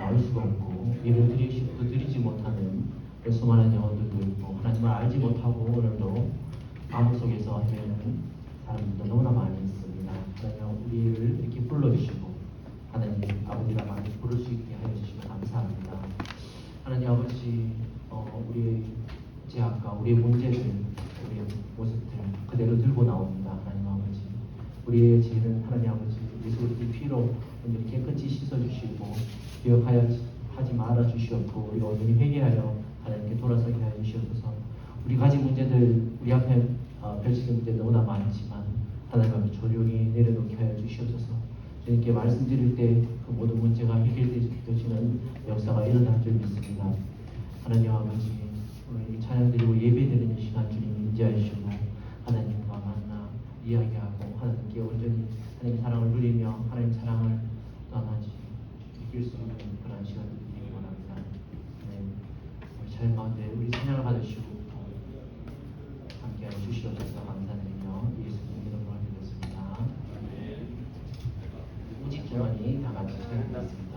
나올 수가 없고 예배를 드리지 못하는 수많은 영혼들도 있고 하나님을 알지 못하고 오늘도 암흑 속에서 헤매는 사람들도 너무나 많이 있습니다. 하나님 우리를 이렇게 불러주시고 하나님 아버지가 많이 부를 수 있게 하여 주시면 감사합니다. 하나님 아버지 우리의 죄악과 우리의 문제들 우리의 모습들 그대로 들고 나옵니다. 하나님 아버지 우리의 죄는 하나님 아버지 예수 그리스도의 피로 온전히 깨끗이 씻어주시고 기억하여 하지 말아 주시옵고 우리가 온전히 회개하여 하나님께 돌아서게 하여 주시옵소서. 우리 가진 문제들 우리 앞에 펼치는 문제 너무나 많지만 하나님 아버지 조용히 내려놓게 하여 주시옵소서. 주님께 말씀드릴 때 그 모든 문제가 해결되시는 역사가 일어날 줄 믿습니다. 하나님 아버지 오늘 이 찬양 드리고 예배 드리는 시간 주님 인지하시고 하나님과 만나 이야기하고 하나님께 온전히 하나님의 사랑을 누리며 하나님의 사랑을 떠나지 이길 수 있는 그런 시간을 드리기 원합니다. 우리 찬양 가운데 우리 찬양을 받으시고 함께하여 주시옵소서. 감사드리며 예수님 이름으로 드리겠습니다. 오직 주머니 다 같이 찬양하겠습니다.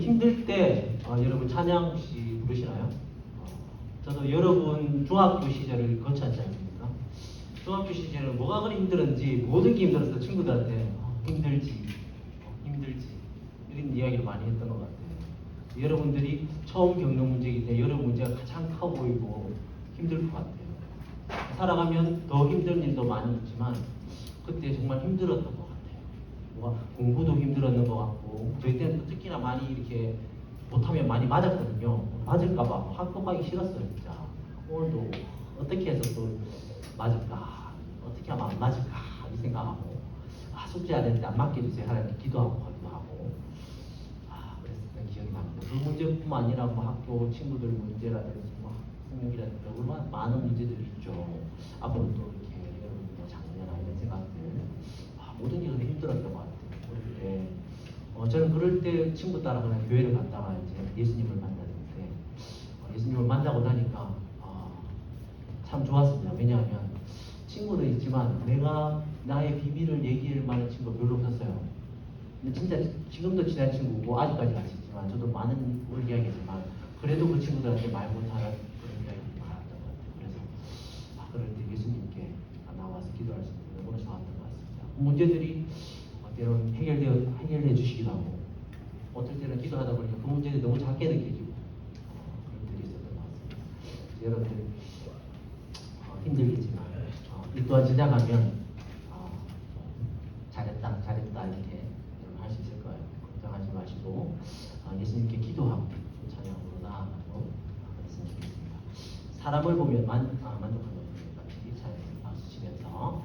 힘들 때 여러분 찬양 혹시 부르시나요? 저도 여러분 중학교 시절을 거쳤지 않습니까? 중학교 시절에 뭐가 그리 힘들었는지 모든 게 힘들었어. 친구들한테 힘들지 이런 이야기를 많이 했던 것 같아요. 여러분들이 처음 겪는 문제이기 때문에 여러분 문제가 가장 커 보이고 힘들 것 같아요. 살아가면 더 힘든 일도 많이 있지만 그때 정말 힘들었던 것 같아요. 공부도 힘들었는 것 같고 저희 때는 특히나 많이 이렇게 못하면 많이 맞았거든요. 맞을까봐 학교 가기 싫었어요. 진짜 오늘도 어떻게 해서 또 맞을까, 어떻게 하면 안 맞을까 이 생각하고 숙제 안 했는데 안 맞게 해주세요 하나님 기도하고 하기도 하고 그랬었던 기억이 납니다. 그 문제뿐만 아니라 뭐 학교 친구들 문제라든지 뭐 학생이라든지 얼마나 많은 문제들이 있죠. 앞으로 또 이렇게 여러분 뭐 작년이나 이런 생각들 모든 게 힘들었던 것 같아요. 그럴 때 저는 그럴 때 친구 따라 그냥 교회를 갔다가 이제 예수님을 만났는데 예수님을 만나고 나니까 참 좋았습니다. 왜냐하면 친구는 있지만 내가 나의 비밀을 얘기할 만한 친구가 별로 없었어요. 근데 진짜 지금도 친한 친구고 아직까지 같이 있지만 저도 많은 걸 이야기했지만 그래도 그 친구들한테 말 못하는 그런 이야기가 많았던 것 같아요. 그래서 그럴 때 예수님께 나와서 기도할 수 있는 너무 좋았던 것 같습니다. 문제들이 때로는 해결해 주시기도 하고 어떨 때는 기도하다 보니까 그 문제들이 너무 작게 느껴지고 그런 일이 있었던 것 같습니다. 여러분들 힘들겠지만 이 또한 지나가면 잘했다 이렇게 여러분 할 수 있을 거예요. 걱정하지 마시고 예수님께 기도하고 찬양으로 나아가도록 했으면 좋겠습니다. 사람을 보면 만족하는 것까지 잘 박수 치면서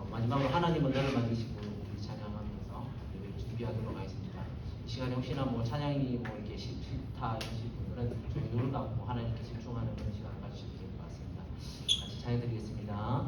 마지막으로 하나님은 너를 만드시고 우리 찬양하면서 예배를 준비하도록 하겠습니다. 이 시간에 혹시나 뭐 찬양이 뭐 이렇게 싫다 이러신 분들은 저희 눈을 감고 하나님께 집중하는 그런 시간을 가지셔도 될 것 같습니다. 같이 찬양드리겠습니다.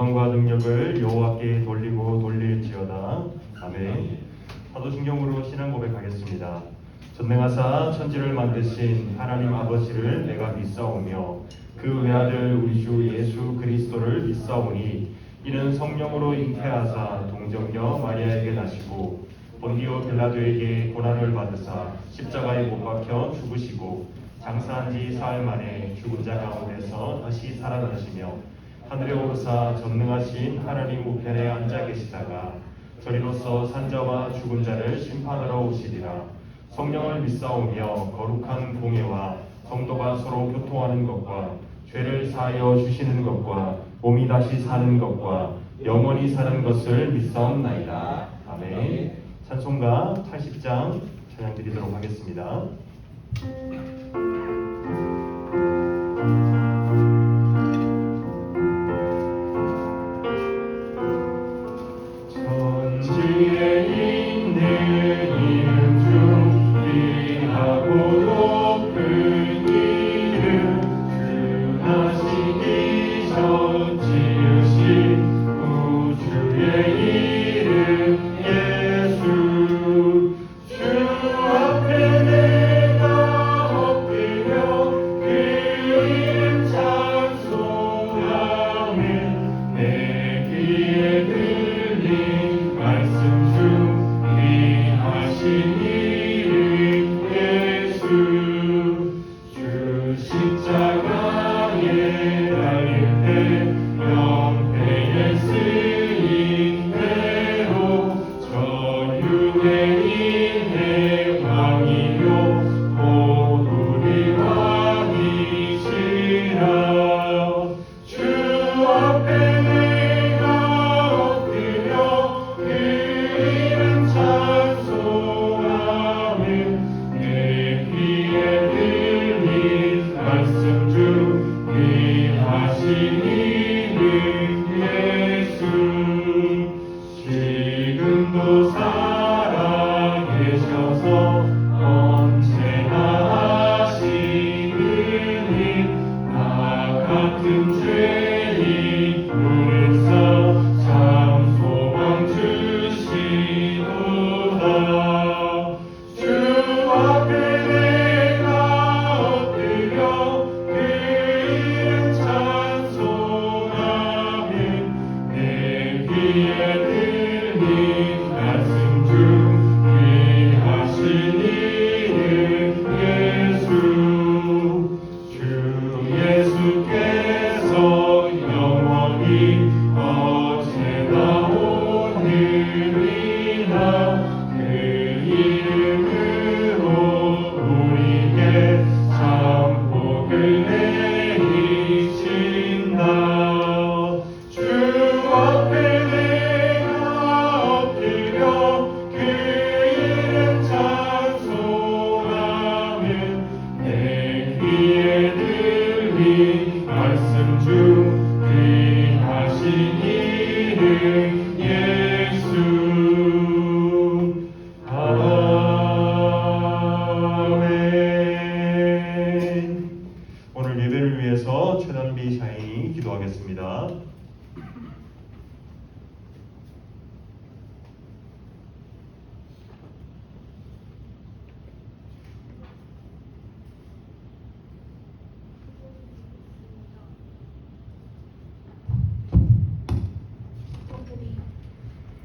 영광과 능력을 여호와께 돌리고 돌릴지어다. 아멘. 사도신경으로 신앙 고백하겠습니다. 전능하사 천지를 만드신 하나님 아버지를 내가 믿사오며 그 외아들 우리 주 예수 그리스도를 믿사오니 이는 성령으로 잉태하사 동정녀 마리아에게 나시고 본디오 빌라도에게 고난을 받으사 십자가에 못 박혀 죽으시고 장사한 지 사흘 만에 죽은 자 가운데서 다시 살아나시며 하늘에 오르사 전능하신 하나님 우편에 앉아 계시다가 저리로서 산자와 죽은 자를 심판하러 오시리라. 성령을 믿사오며 거룩한 공예와 성도가 서로 교통하는 것과 죄를 사하여 주시는 것과 몸이 다시 사는 것과 영원히 사는 것을 믿사옵나이다. 아멘. 찬송가 80장 찬양 드리도록 하겠습니다. 천지에 있는 이름 중 귀하고 높은 이름 주 나시기셔 지으신 우주의 이름 예수 주 앞에 내가 엎드려 그 이름 찬송하며 내 귀에 들린 말씀 중 귀하신 이름 예수 주 십자가에 달릴 때 영패에 쓰인 대로 전율의 인의 왕이요 곧 우리 왕이시라 주 앞에 내가 엎드려 그 이름 찬송하며 내 귀에 들린 말씀 중 귀하신 이름 예수 지금도 살아계셔서 언제나 하시느니 나 같은 죄인 부르사 참 소망 주시도다 주 앞에 내가 엎드려 그 이름 찬송하며 내 귀에 들린 말씀 중 귀하신 이름 예수 주 예수께서 영원히 어제나 오늘이나 그 이름으로 우리에게 참 복을 내리신다 주 앞에 내가 엎드려 그 이름 찬송하며 내 귀에 들린 말씀 중 귀하신 이름 예수 아멘. 오늘 예배를 위해서 최단비 샤인이 기도하겠습니다.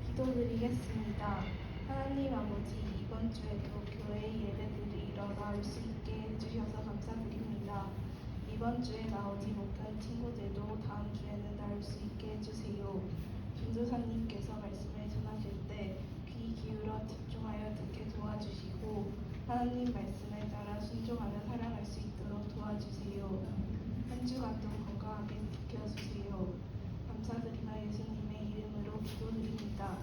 기도드리겠습니다. 하나님 아버지, 이번 주에도 교회 예배들이 일어날 수 있게 해주셔서 감사드립니다. 이번 주에 나오지 못한 친구들도 다음 주에는 나올 수 있게 해주세요. 전도사님께서 말씀을 전하실 때 귀 기울여 집중하여 듣게 도와주시고 하나님 말씀에 따라 순종하며 살아갈 수 있도록 도와주세요. 한 주간도 건강하게 지켜주세요. 감사드리며 예수님의 이름으로 기도드립니다.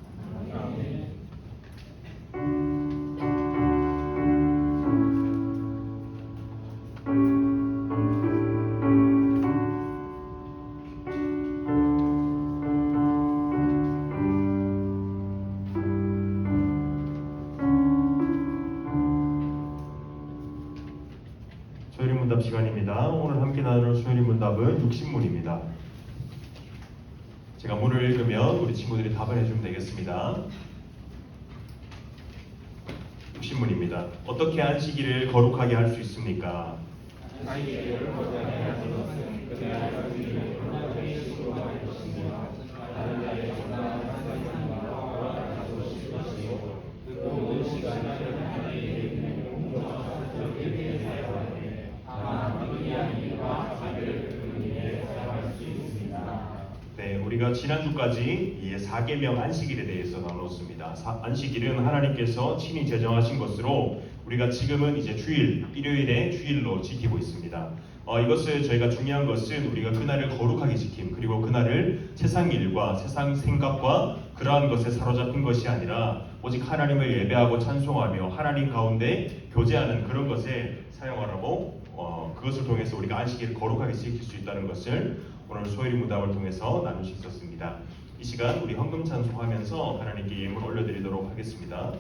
아멘. 문답 시간입니다. 오늘 함께 나눌 수요일 문답은 육신문입니다. 제가 문을 읽으면 우리 친구들이 답을 해주면 되겠습니다. 60문입니다. 어떻게 안식일을 거룩하게 할 수 있습니까? 네, 우리가 지난주까지 이 4계명 안식일에 대해서 나눴습니다. 안식일은 하나님께서 친히 제정하신 것으로 우리가 지금은 이제 주일, 일요일에 주일로 지키고 있습니다. 이것을 저희가 중요한 것은 우리가 그날을 거룩하게 지킴, 그리고 그날을 세상 일과 세상 생각과 그러한 것에 사로잡힌 것이 아니라 오직 하나님을 예배하고 찬송하며 하나님 가운데 교제하는 그런 것에 사용하라고 그것을 통해서 우리가 안식일을 거룩하게 지킬 수 있다는 것을 오늘 소일이 무답을 통해서 나눌 수 있었습니다. 이 시간 우리 헌금 찬송하면서 하나님께 예물 올려드리도록 하겠습니다.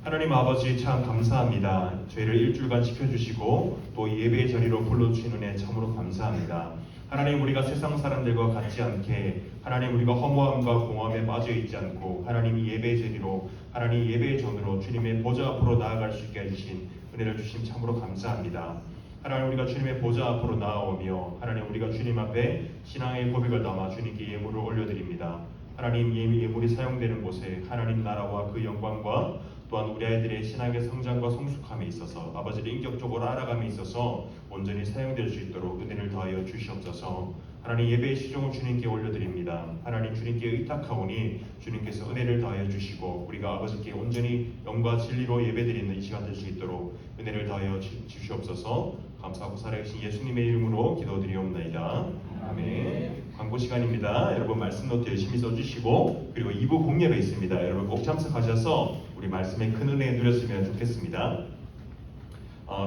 하나님 아버지 참 감사합니다. 저희를 일주일간 지켜주시고 또 예배의 자리로 불러주신 은혜 참으로 감사합니다. 하나님 우리가 세상 사람들과 같지 않게 하나님 우리가 허무함과 공허함에 빠져있지 않고 하나님 예배의 자리로 하나님 예배의 전으로 주님의 보좌 앞으로 나아갈 수 있게 해주신 은혜를 주심 참으로 감사합니다. 하나님 우리가 주님의 보좌 앞으로 나아오며 하나님 우리가 주님 앞에 신앙의 고백을 담아 주님께 예물을 올려드립니다. 하나님 예물이 사용되는 곳에 하나님 나라와 그 영광과 또한 우리 아이들의 신앙의 성장과 성숙함에 있어서 아버지를 인격적으로 알아감에 있어서 온전히 사용될 수 있도록 은혜를 더하여 주시옵소서. 하나님 예배의 시종을 주님께 올려드립니다. 하나님 주님께 의탁하오니 주님께서 은혜를 더하여 주시고 우리가 아버지께 온전히 영과 진리로 예배드리는 이 시간 될 수 있도록 은혜를 더하여 주시옵소서. 감사하고 살아계신 예수님의 이름으로 기도드리옵나이다. 아멘. 광고 시간입니다. 여러분 말씀 노트 열심히 써주시고 그리고 2부 공예가 있습니다. 여러분 꼭 참석하셔서 우리 말씀에 큰 은혜 누렸으면 좋겠습니다.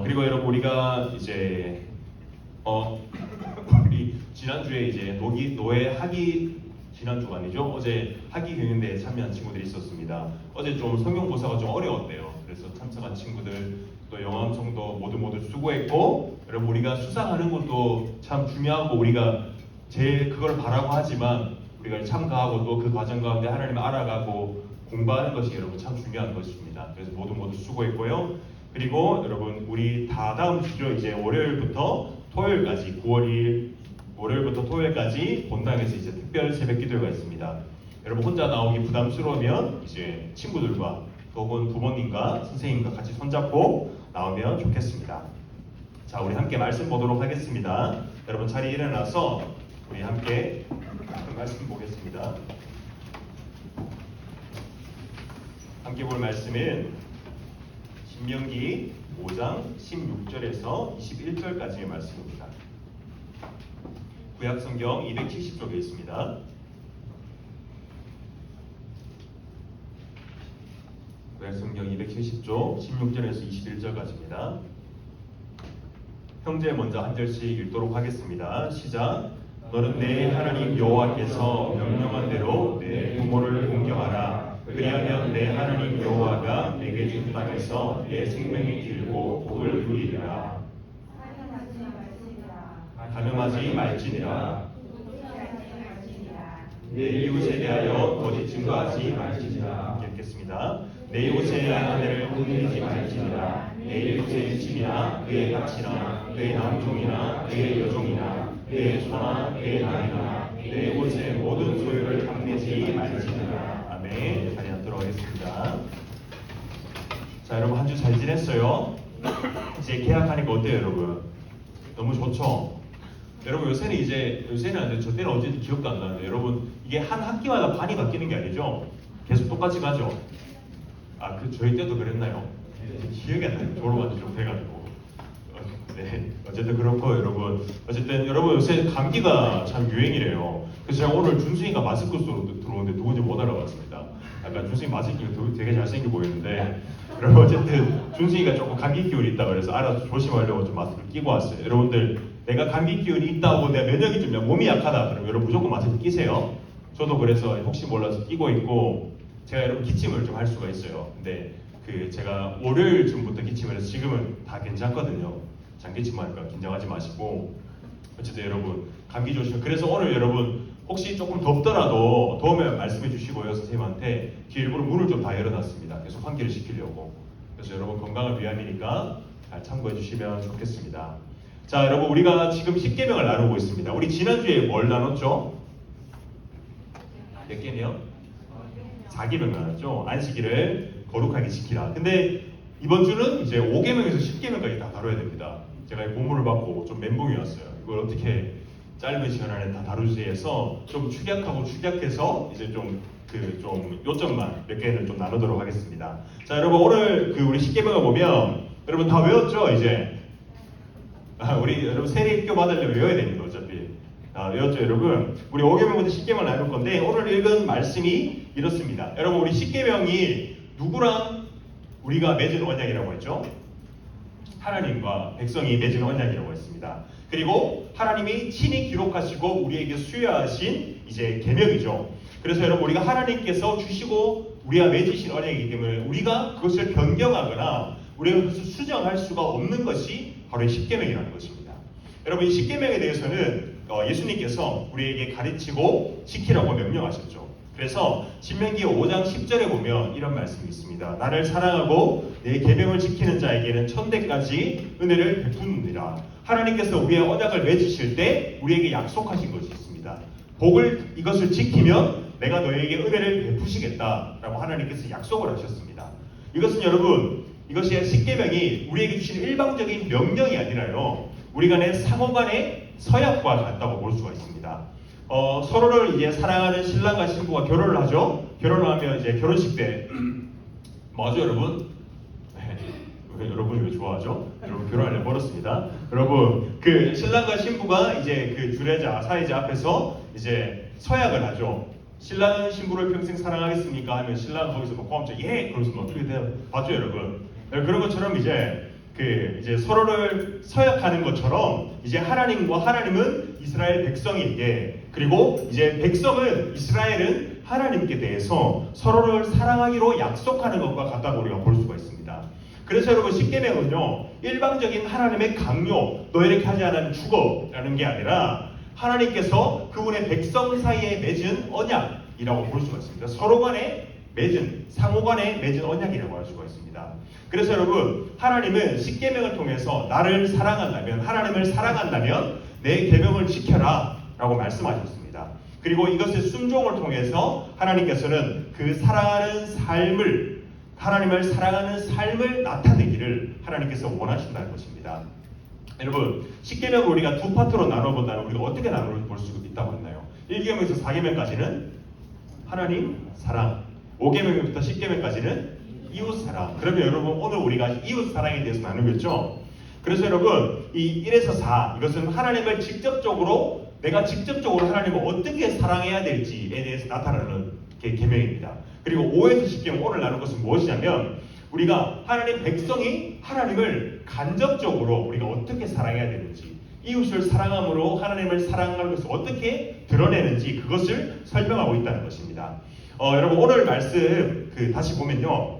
그리고 여러분 우리가 이제 우리 지난주에 이제 노예 학위 지난주가 아니죠? 어제 학위 경연대회에 참여한 친구들이 있었습니다. 어제 좀 성경고사가 좀 어려웠대요. 그래서 참석한 친구들 또 영암성도 모두 수고했고 여러분 우리가 수상하는 것도 참 중요하고 우리가 제일 그걸 바라고 하지만 우리가 참가하고 또 그 과정 가운데 하나님을 알아가고 공부하는 것이 여러분 참 중요한 것입니다. 그래서 모두 수고했고요. 그리고 여러분 우리 다음 주죠. 이제 월요일부터 토요일까지 9월 2일 월요일부터 토요일까지 본당에서 이제 특별 새벽 기도회가 있습니다. 여러분 혼자 나오기 부담스러우면 이제 친구들과 혹은 부모님과 선생님과 같이 손잡고 나오면 좋겠습니다. 자, 우리 함께 말씀 보도록 하겠습니다. 여러분 자리에 일어나서 우리 함께 말씀 보겠습니다. 함께 볼 말씀은 신명기 5장 16절에서 21절까지의 말씀입니다. 구약성경 270쪽에 있습니다. 구약성경 270쪽 16절에서 21절까지입니다. 형제 먼저 한 절씩 읽도록 하겠습니다. 시작. 너는 내 하나님 여호와께서 명령한 대로 내 부모를 공경하라. 그리하면 내 하나님 여호와가 내게 준 땅에서 내 생명이 길고 복을 누리리라. 가늠하지 말지니라. 내 이웃에 대하여 거짓 증거하지 말지니라. 읽겠습니다. 내 이웃에 대한 아내를 꾸미지 말지니라. 내 이웃의 집이나 그의 가치나 그의 남종이나 그의 여종이나 그의 소나 그의 나이나 내 이웃의 모든 소유를 감내지 말지니라. 아멘. 자리 앉도록 하겠습니다. 자, 여러분 한 주 잘 지냈어요? 이제 계약하니까 어때요, 여러분? 너무 좋죠? 여러분 요새는 안 돼. 저 때는 언제인지 기억도 안 나는데 여러분 이게 한 학기마다 반이 바뀌는 게 아니죠? 계속 똑같이 가죠? 저희 때도 그랬나요? 기억이 안 나요. 졸업한 지 좀 돼가지고. 네, 어쨌든 그렇고 여러분, 어쨌든 여러분 요새 감기가 참 유행이래요. 그래서 제가 오늘 준수이가 마스크 쓰고 들어오는데 누군지 못 알아봤습니다. 약간 준수이 마스크 끼고 되게 잘생겨 보이는데, 여러분 어쨌든 준수이가 조금 감기 기운이 있다 그래서 알아서 조심하려고 좀 마스크를 끼고 왔어요. 여러분들 내가 감기 기운이 있다고 내가 면역이 좀 몸이 약하다 그러면 여러분 무조건 마스크 끼세요. 저도 그래서 혹시 몰라서 끼고 있고, 제가 여러분 기침을 좀 할 수가 있어요. 근데 제가 월요일쯤부터 기침을 해서 지금은 다 괜찮거든요. 장기침하니까 긴장하지 마시고, 어쨌든 여러분 감기 조심. 그래서 오늘 여러분 혹시 조금 덥더라도 더우면 말씀해 주시고요. 선생님한테 뒤에 일부러 문을 좀 다 열어놨습니다. 계속 환기를 시키려고. 그래서 여러분 건강을 위함이니까 잘 참고해 주시면 좋겠습니다. 자, 여러분 우리가 지금 10계명을 나누고 있습니다. 우리 지난주에 뭘 나눴죠? 몇 개네요? 4계명 나눴죠? 안식일을 거룩하게 지키라. 근데 이번 주는 이제 5계명에서 10계명까지 다 다뤄야 됩니다. 제가 이 본문을 받고 좀 멘붕이 왔어요. 이걸 어떻게 짧은 시간 안에 다 다루지 해서 좀 축약해서 이제 좀 요점만 몇 개를 좀 나누도록 하겠습니다. 자, 여러분 오늘 우리 10계명을 보면 여러분 다 외웠죠? 이제 우리 여러분 세례교 받으려면 외워야 됩니다. 어차피 외웠죠, 여러분? 우리 5계명부터 10계명을 나눌 건데 오늘 읽은 말씀이 이렇습니다. 여러분 우리 10계명이 누구랑 우리가 맺은 언약이라고 했죠? 하나님과 백성이 맺은 언약이라고 했습니다. 그리고 하나님이 친히 기록하시고 우리에게 수여하신 이제 계명이죠. 그래서 여러분 우리가 하나님께서 주시고 우리가 맺으신 언약이기 때문에 우리가 그것을 변경하거나 우리가 그것을 수정할 수가 없는 것이 바로 이 10계명이라는 것입니다. 여러분 이 10계명에 대해서는 예수님께서 우리에게 가르치고 지키라고 명령하셨죠. 그래서 신명기 5장 10절에 보면 이런 말씀이 있습니다. 나를 사랑하고 내 계명을 지키는 자에게는 천대까지 은혜를 베푸느니라. 하나님께서 우리의 언약을 맺으실 때 우리에게 약속하신 것이 있습니다. 이것을 지키면 내가 너에게 은혜를 베푸시겠다라고 하나님께서 약속을 하셨습니다. 이것은 여러분 이것이 10계명이 우리에게 주신 일방적인 명령이 아니라요. 우리 간의 상호간의 서약과 같다고 볼 수가 있습니다. 서로를 이제 사랑하는 신랑과 신부가 결혼을 하죠. 결혼을 하면 이제 결혼식 때 뭐죠, 여러분? 여러분이 왜 좋아하죠? 여러분 결혼하려고 벌었습니다. 여러분 신랑과 신부가 이제 주례자 사회자 앞에서 이제 서약을 하죠. 신랑은 신부를 평생 사랑하겠습니까? 하면 신랑은 거기서 뭐 고함쳐 예! 그러면서 뭐 어떻게 돼요? 봤죠, 여러분? 그런 것처럼 이제 서로를 서약하는 것처럼 이제 하나님은 이스라엘 백성에게, 그리고 이제 백성은 이스라엘은 하나님께 대해서 서로를 사랑하기로 약속하는 것과 같다고 우리가 볼 수가 있습니다. 그래서 여러분 10계명은요 일방적인 하나님의 강요, 너 이렇게 하지 않으면 죽어라는 게 아니라 하나님께서 그분의 백성 사이에 맺은 언약이라고 볼 수가 있습니다. 서로 간에 맺은, 상호 간에 맺은 언약이라고 할 수가 있습니다. 그래서 여러분 하나님은 10계명을 통해서 나를 사랑한다면, 하나님을 사랑한다면 내 계명을 지켜라 라고 말씀하셨습니다. 그리고 이것의 순종을 통해서 하나님께서는 그 사랑하는 삶을, 하나님을 사랑하는 삶을 나타내기를 하나님께서 원하신다는 것입니다. 여러분 10계명을 우리가 두 파트로 나눠본다면 우리가 어떻게 나눠볼 수 있다고 했나요? 1계명에서 4계명까지는 하나님 사랑, 5계명부터 10계명까지는 이웃 사랑. 그러면 여러분 오늘 우리가 이웃 사랑에 대해서 나누겠죠? 그래서 여러분 이 1에서 4 이것은 하나님을 내가 직접적으로 하나님을 어떻게 사랑해야 될지에 대해서 나타나는 계명입니다. 그리고 5에서 10계명 오늘 나눌 것은 무엇이냐면 우리가 하나님 백성이 하나님을 간접적으로 우리가 어떻게 사랑해야 되는지, 이웃을 사랑함으로 하나님을 사랑하는 것을 어떻게 드러내는지 그것을 설명하고 있다는 것입니다. 여러분 오늘 말씀 다시 보면요.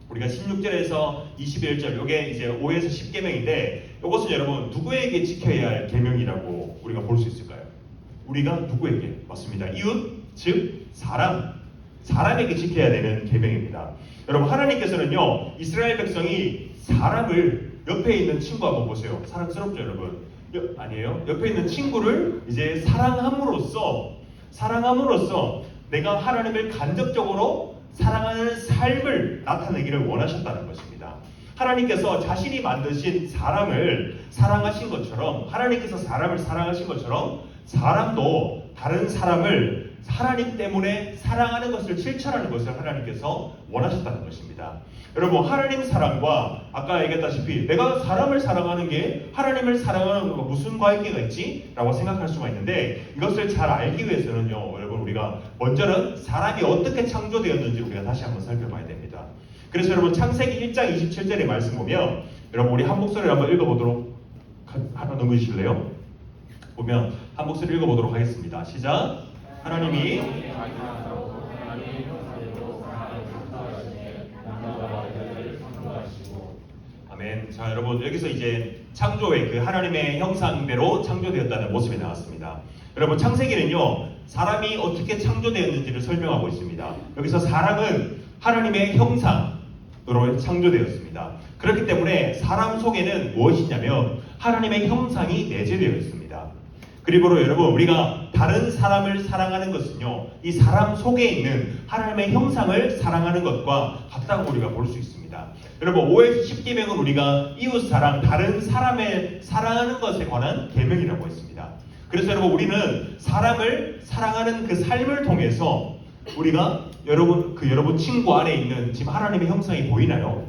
우리가 16절에서 21절 요게 이제 5에서 10계명인데 이것은 여러분 누구에게 지켜야 할 계명이라고 우리가 볼 수 있을까요? 우리가 누구에게? 맞습니다. 이웃, 즉 사람에게 지켜야 되는 계명입니다. 여러분 하나님께서는요 이스라엘 백성이 사람을, 옆에 있는 친구 한번 보세요. 사랑스럽죠, 여러분? 아니에요? 옆에 있는 친구를 이제 사랑함으로써 내가 하나님을 간접적으로 사랑하는 삶을 나타내기를 원하셨다는 것입니다. 하나님께서 자신이 만드신 사람을 사랑하신 것처럼, 하나님께서 사람을 사랑하신 것처럼 사람도 다른 사람을 하나님 때문에 사랑하는 것을 실천하는 것을 하나님께서 원하셨다는 것입니다. 여러분, 하나님 사랑과 아까 얘기했다시피 내가 사람을 사랑하는 게 하나님을 사랑하는 것과 무슨 관계가 있지? 라고 생각할 수가 있는데, 이것을 잘 알기 위해서는요, 여러분, 우리가 먼저는 사람이 어떻게 창조되었는지 우리가 다시 한번 살펴봐야 됩니다. 그래서 여러분, 창세기 1장 27절의 말씀 보면, 여러분 우리 한 목소리를 한번 읽어보도록, 하나 넘겨주실래요? 보면 한 목소리 읽어보도록 하겠습니다. 시작. 하나님이 아멘. 자, 여러분, 여기서 이제 창조의 그 하나님의 형상대로 창조되었다는 모습이 나왔습니다. 여러분, 창세기는요, 사람이 어떻게 창조되었는지를 설명하고 있습니다. 여기서 사람은 하나님의 형상으로 창조되었습니다. 그렇기 때문에 사람 속에는 무엇이냐면 하나님의 형상이 내재되어 있습니다. 그리고 여러분, 우리가 다른 사람을 사랑하는 것은요, 이 사람 속에 있는 하나님의 형상을 사랑하는 것과 같다고 우리가 볼 수 있습니다. 여러분, 5에서 10계명은 우리가 이웃 사랑, 다른 사람을 사랑하는 것에 관한 계명이라고 했습니다. 그래서 여러분, 우리는 사람을 사랑하는 그 삶을 통해서 우리가 여러분 친구 안에 있는 지금 하나님의 형상이 보이나요?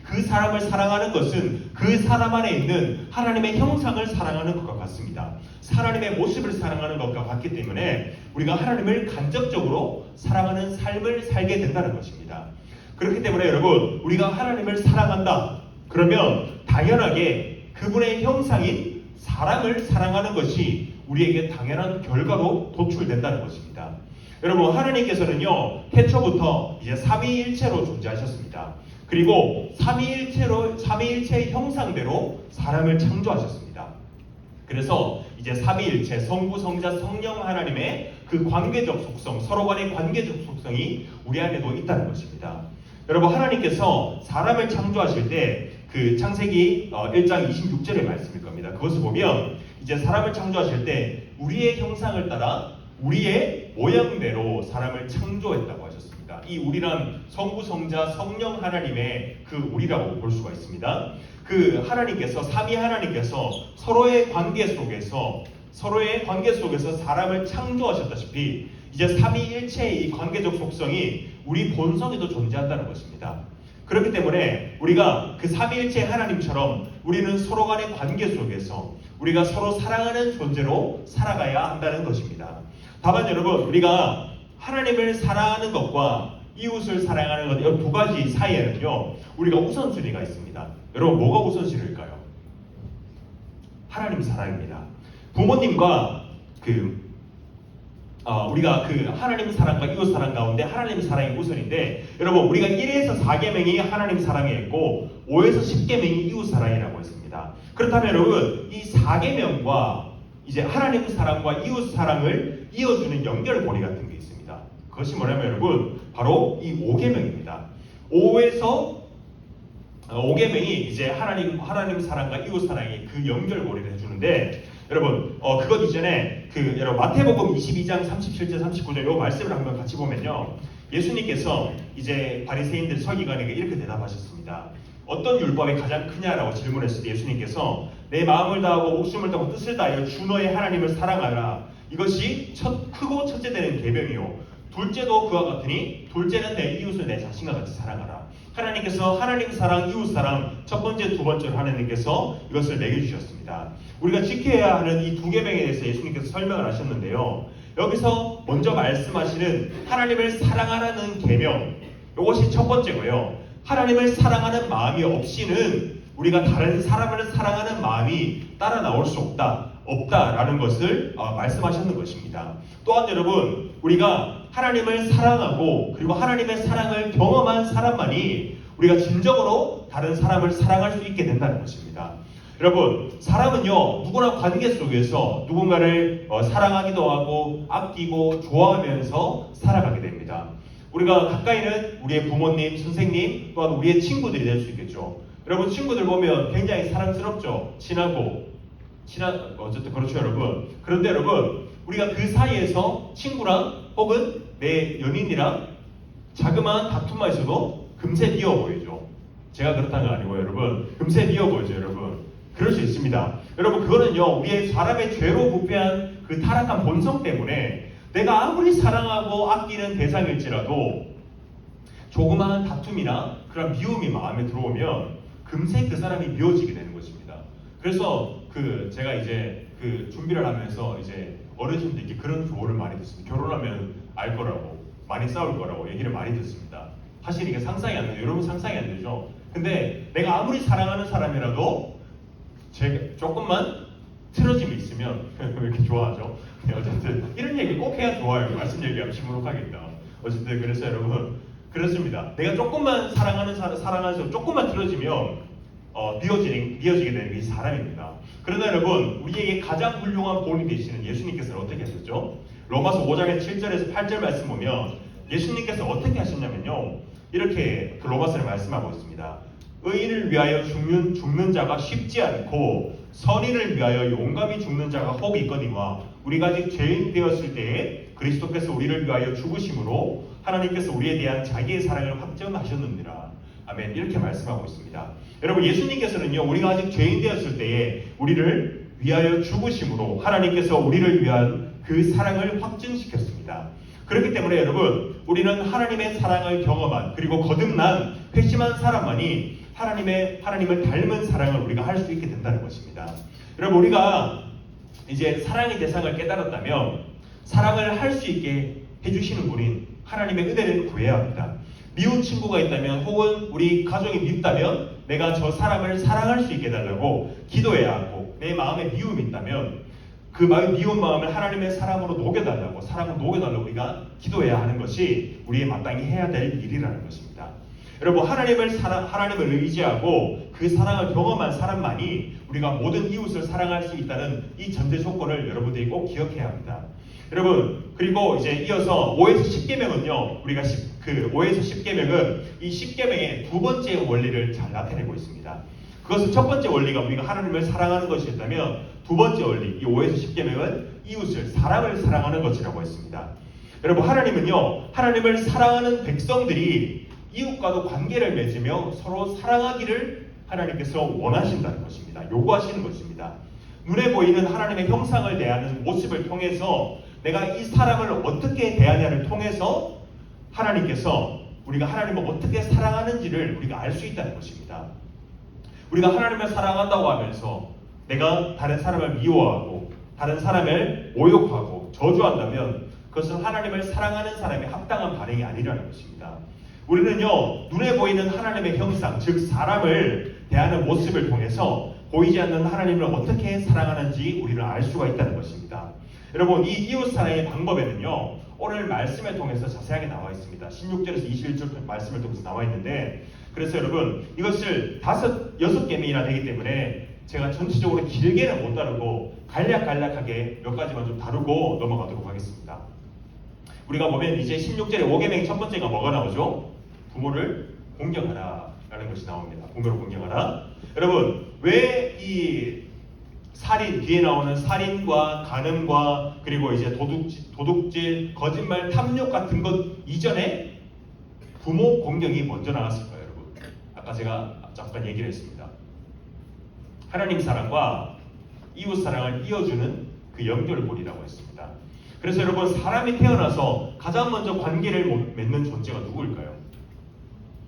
그 사람을 사랑하는 것은 그 사람 안에 있는 하나님의 형상을 사랑하는 것과 같습니다. 하나님의 모습을 사랑하는 것과 같기 때문에 우리가 하나님을 간접적으로 사랑하는 삶을 살게 된다는 것입니다. 그렇기 때문에 여러분, 우리가 하나님을 사랑한다 그러면 당연하게 그분의 형상인 사람을 사랑하는 것이 우리에게 당연한 결과로 도출된다는 것입니다. 여러분, 하나님께서는요, 태초부터 이제 삼위일체로 존재하셨습니다. 그리고 삼위일체의 형상대로 사람을 창조하셨습니다. 그래서 이제 삼위일체, 성부, 성자, 성령 하나님의 그 관계적 속성, 서로 간의 관계적 속성이 우리 안에도 있다는 것입니다. 여러분, 하나님께서 사람을 창조하실 때 그 창세기 1장 26절의 말씀일 겁니다. 그것을 보면 이제 사람을 창조하실 때 우리의 형상을 따라 우리의 모양대로 사람을 창조했다고 하셨습니다. 이 우리란 성부, 성자, 성령 하나님의 그 우리라고 볼 수가 있습니다. 그 하나님께서, 삼위 하나님께서 서로의 관계 속에서 사람을 창조하셨다시피 이제 삼위일체의 이 관계적 속성이 우리 본성에도 존재한다는 것입니다. 그렇기 때문에 우리가 그 삼위일체 하나님처럼 우리는 서로 간의 관계 속에서 우리가 서로 사랑하는 존재로 살아가야 한다는 것입니다. 다만 여러분, 우리가 하나님을 사랑하는 것과 이웃을 사랑하는 것, 이 두 가지 사이에는요, 우리가 우선순위가 있습니다. 여러분, 뭐가 우선순위일까요? 하나님 사랑입니다. 부모님과 우리가 그 하나님 사랑과 이웃 사랑 가운데 하나님 사랑이 우선인데, 여러분, 우리가 1에서 4계명이 하나님 사랑에 있고 5에서 10계명이 이웃 사랑이라고 했습니다. 그렇다면 여러분, 이 4계명과 이제 하나님 사랑과 이웃 사랑을 이어주는 연결고리 같은 게 있습니다. 그것이 뭐냐면 여러분, 바로 이 5계명입니다. 5계명이 이제 하나님 사랑과 이웃 사랑의 그 연결고리를 해주는데, 여러분, 그것 이전에 여러분 마태복음 22장 37절 39절 요 말씀을 한번 같이 보면요, 예수님께서 이제 바리새인들 서기관에게 이렇게 대답하셨습니다. 어떤 율법이 가장 크냐라고 질문했을 때 예수님께서 내 마음을 다하고 목숨을 다하고 뜻을 다하여 주 너의 하나님을 사랑하라. 이것이 크고 첫째 되는 계명이요. 둘째도 그와 같으니 둘째는 내 이웃을 내 자신과 같이 사랑하라. 하나님께서 하나님 사랑, 이웃 사랑 첫 번째, 두 번째로 하나님께서 이것을 매겨주셨습니다. 우리가 지켜야 하는 이 두 계명에 대해서 예수님께서 설명을 하셨는데요. 여기서 먼저 말씀하시는 하나님을 사랑하라는 계명, 이것이 첫 번째고요. 하나님을 사랑하는 마음이 없이는 우리가 다른 사람을 사랑하는 마음이 따라 나올 수 없다라는 것을 말씀하셨는 것입니다. 또한 여러분, 우리가 하나님을 사랑하고 그리고 하나님의 사랑을 경험한 사람만이 우리가 진정으로 다른 사람을 사랑할 수 있게 된다는 것입니다. 여러분, 사람은요, 누구나 관계 속에서 누군가를 사랑하기도 하고 아끼고 좋아하면서 살아가게 됩니다. 우리가 가까이는 우리의 부모님, 선생님, 또한 우리의 친구들이 될 수 있겠죠. 여러분, 친구들 보면 굉장히 사랑스럽죠. 어쨌든 그렇죠, 여러분. 그런데 여러분, 우리가 그 사이에서 친구랑 혹은 내 연인이랑 자그마한 다툼만 있어도 금세 미워 보이죠. 제가 그렇다는 건 아니고 여러분 금세 미워 보이죠 여러분. 그럴 수 있습니다. 여러분 그거는요 우리의 사람의 죄로 부패한 그 타락한 본성 때문에 내가 아무리 사랑하고 아끼는 대상일지라도 조그마한 다툼이나 그런 미움이 마음에 들어오면 금세 그 사람이 미워지게 되는 것입니다. 그래서 제가 이제 준비를 하면서 이제 어르신들께 그런 조언을 많이 듣습니다. 결혼하면 알 거라고, 많이 싸울 거라고 얘기를 많이 듣습니다. 사실 이게 상상이 안 돼요. 여러분 상상이 안 되죠? 근데 내가 아무리 사랑하는 사람이라도 제가 조금만 틀어짐이 있으면 왜 이렇게 좋아하죠? 어쨌든 이런 얘기 꼭 해야 좋아요. 말씀 얘기하면 시무룩하겠다. 어쨌든 그래서 여러분 그렇습니다. 내가 조금만 사랑하는 사람 조금만 틀어지면 미워지게 되는 게 이 사람입니다. 그러나 여러분 우리에게 가장 훌륭한 본이 되시는 예수님께서는 어떻게 하셨죠? 로마서 5장의 7절에서 8절 말씀 보면 예수님께서 어떻게 하셨냐면요 이렇게 로마서를 말씀하고 있습니다. 의인을 위하여 죽는 자가 쉽지 않고 선인을 위하여 용감히 죽는 자가 혹 있거니와 우리가 아직 죄인 되었을 때에 그리스도께서 우리를 위하여 죽으심으로 하나님께서 우리에 대한 자기의 사랑을 확정하셨느니라. 아멘. 이렇게 말씀하고 있습니다. 여러분 예수님께서는요 우리가 아직 죄인 되었을 때에 우리를 위하여 죽으심으로 하나님께서 우리를 위한 그 사랑을 확증시켰습니다. 그렇기 때문에 여러분 우리는 하나님의 사랑을 경험한 그리고 거듭난 회심한 사람만이 하나님을 닮은 사랑을 우리가 할 수 있게 된다는 것입니다. 여러분 우리가 이제 사랑의 대상을 깨달았다면 사랑을 할 수 있게 해주시는 분인 하나님의 은혜를 구해야 합니다. 미운 친구가 있다면 혹은 우리 가족이 밉다면 내가 저 사람을 사랑할 수 있게 해달라고 기도해야 하고 내 마음에 미움이 있다면 그 미운 마음을 하나님의 사랑으로 녹여달라고 우리가 기도해야 하는 것이 우리의 마땅히 해야 될 일이라는 것입니다. 여러분 하나님을 의지하고 그 사랑을 경험한 사람만이 우리가 모든 이웃을 사랑할 수 있다는 이 전제 조건을 여러분들이 꼭 기억해야 합니다. 여러분 그리고 이제 이어서 5에서 10계명은요 우리가 5에서 10계명은 이 10계명의 두 번째 원리를 잘 나타내고 있습니다. 그것은 첫 번째 원리가 우리가 하나님을 사랑하는 것이었다면 두 번째 원리 이 5에서 10계명은 이웃을 사람을 사랑하는 것이라고 했습니다. 여러분 하나님은요 하나님을 사랑하는 백성들이 이웃과도 관계를 맺으며 서로 사랑하기를 하나님께서 원하신다는 것입니다. 요구하시는 것입니다. 눈에 보이는 하나님의 형상을 대하는 모습을 통해서 내가 이 사람을 어떻게 대하냐를 통해서 하나님께서 우리가 하나님을 어떻게 사랑하는지를 우리가 알 수 있다는 것입니다. 우리가 하나님을 사랑한다고 하면서 내가 다른 사람을 미워하고 다른 사람을 모욕하고 저주한다면 그것은 하나님을 사랑하는 사람의 합당한 반응이 아니라는 것입니다. 우리는요 눈에 보이는 하나님의 형상 즉 사람을 대하는 모습을 통해서 보이지 않는 하나님을 어떻게 사랑하는지 우리는 알 수가 있다는 것입니다. 여러분 이 이웃 사랑의 방법에는요 오늘 말씀을 통해서 자세하게 나와 있습니다. 16절에서 21절 말씀을 통해서 나와 있는데 그래서 여러분 이것을 6계명이나 되기 때문에 제가 전체적으로 길게는 못 다루고 간략하게 몇 가지만 좀 다루고 넘어가도록 하겠습니다. 우리가 보면 이제 16절에 5계명의 첫 번째가 뭐가 나오죠? 부모를 공경하라 라는 것이 나옵니다. 부모를 공경하라. 여러분 왜 이 살인 뒤에 나오는 살인과 간음과 그리고 이제 도둑질, 거짓말, 탐욕 같은 것 이전에 부모 공경이 먼저 나왔을까요, 여러분? 아까 제가 잠깐 얘기를 했습니다. 하나님 사랑과 이웃 사랑을 이어주는 그 연결고리라고 했습니다. 그래서 여러분 사람이 태어나서 가장 먼저 관계를 맺는 존재가 누구일까요?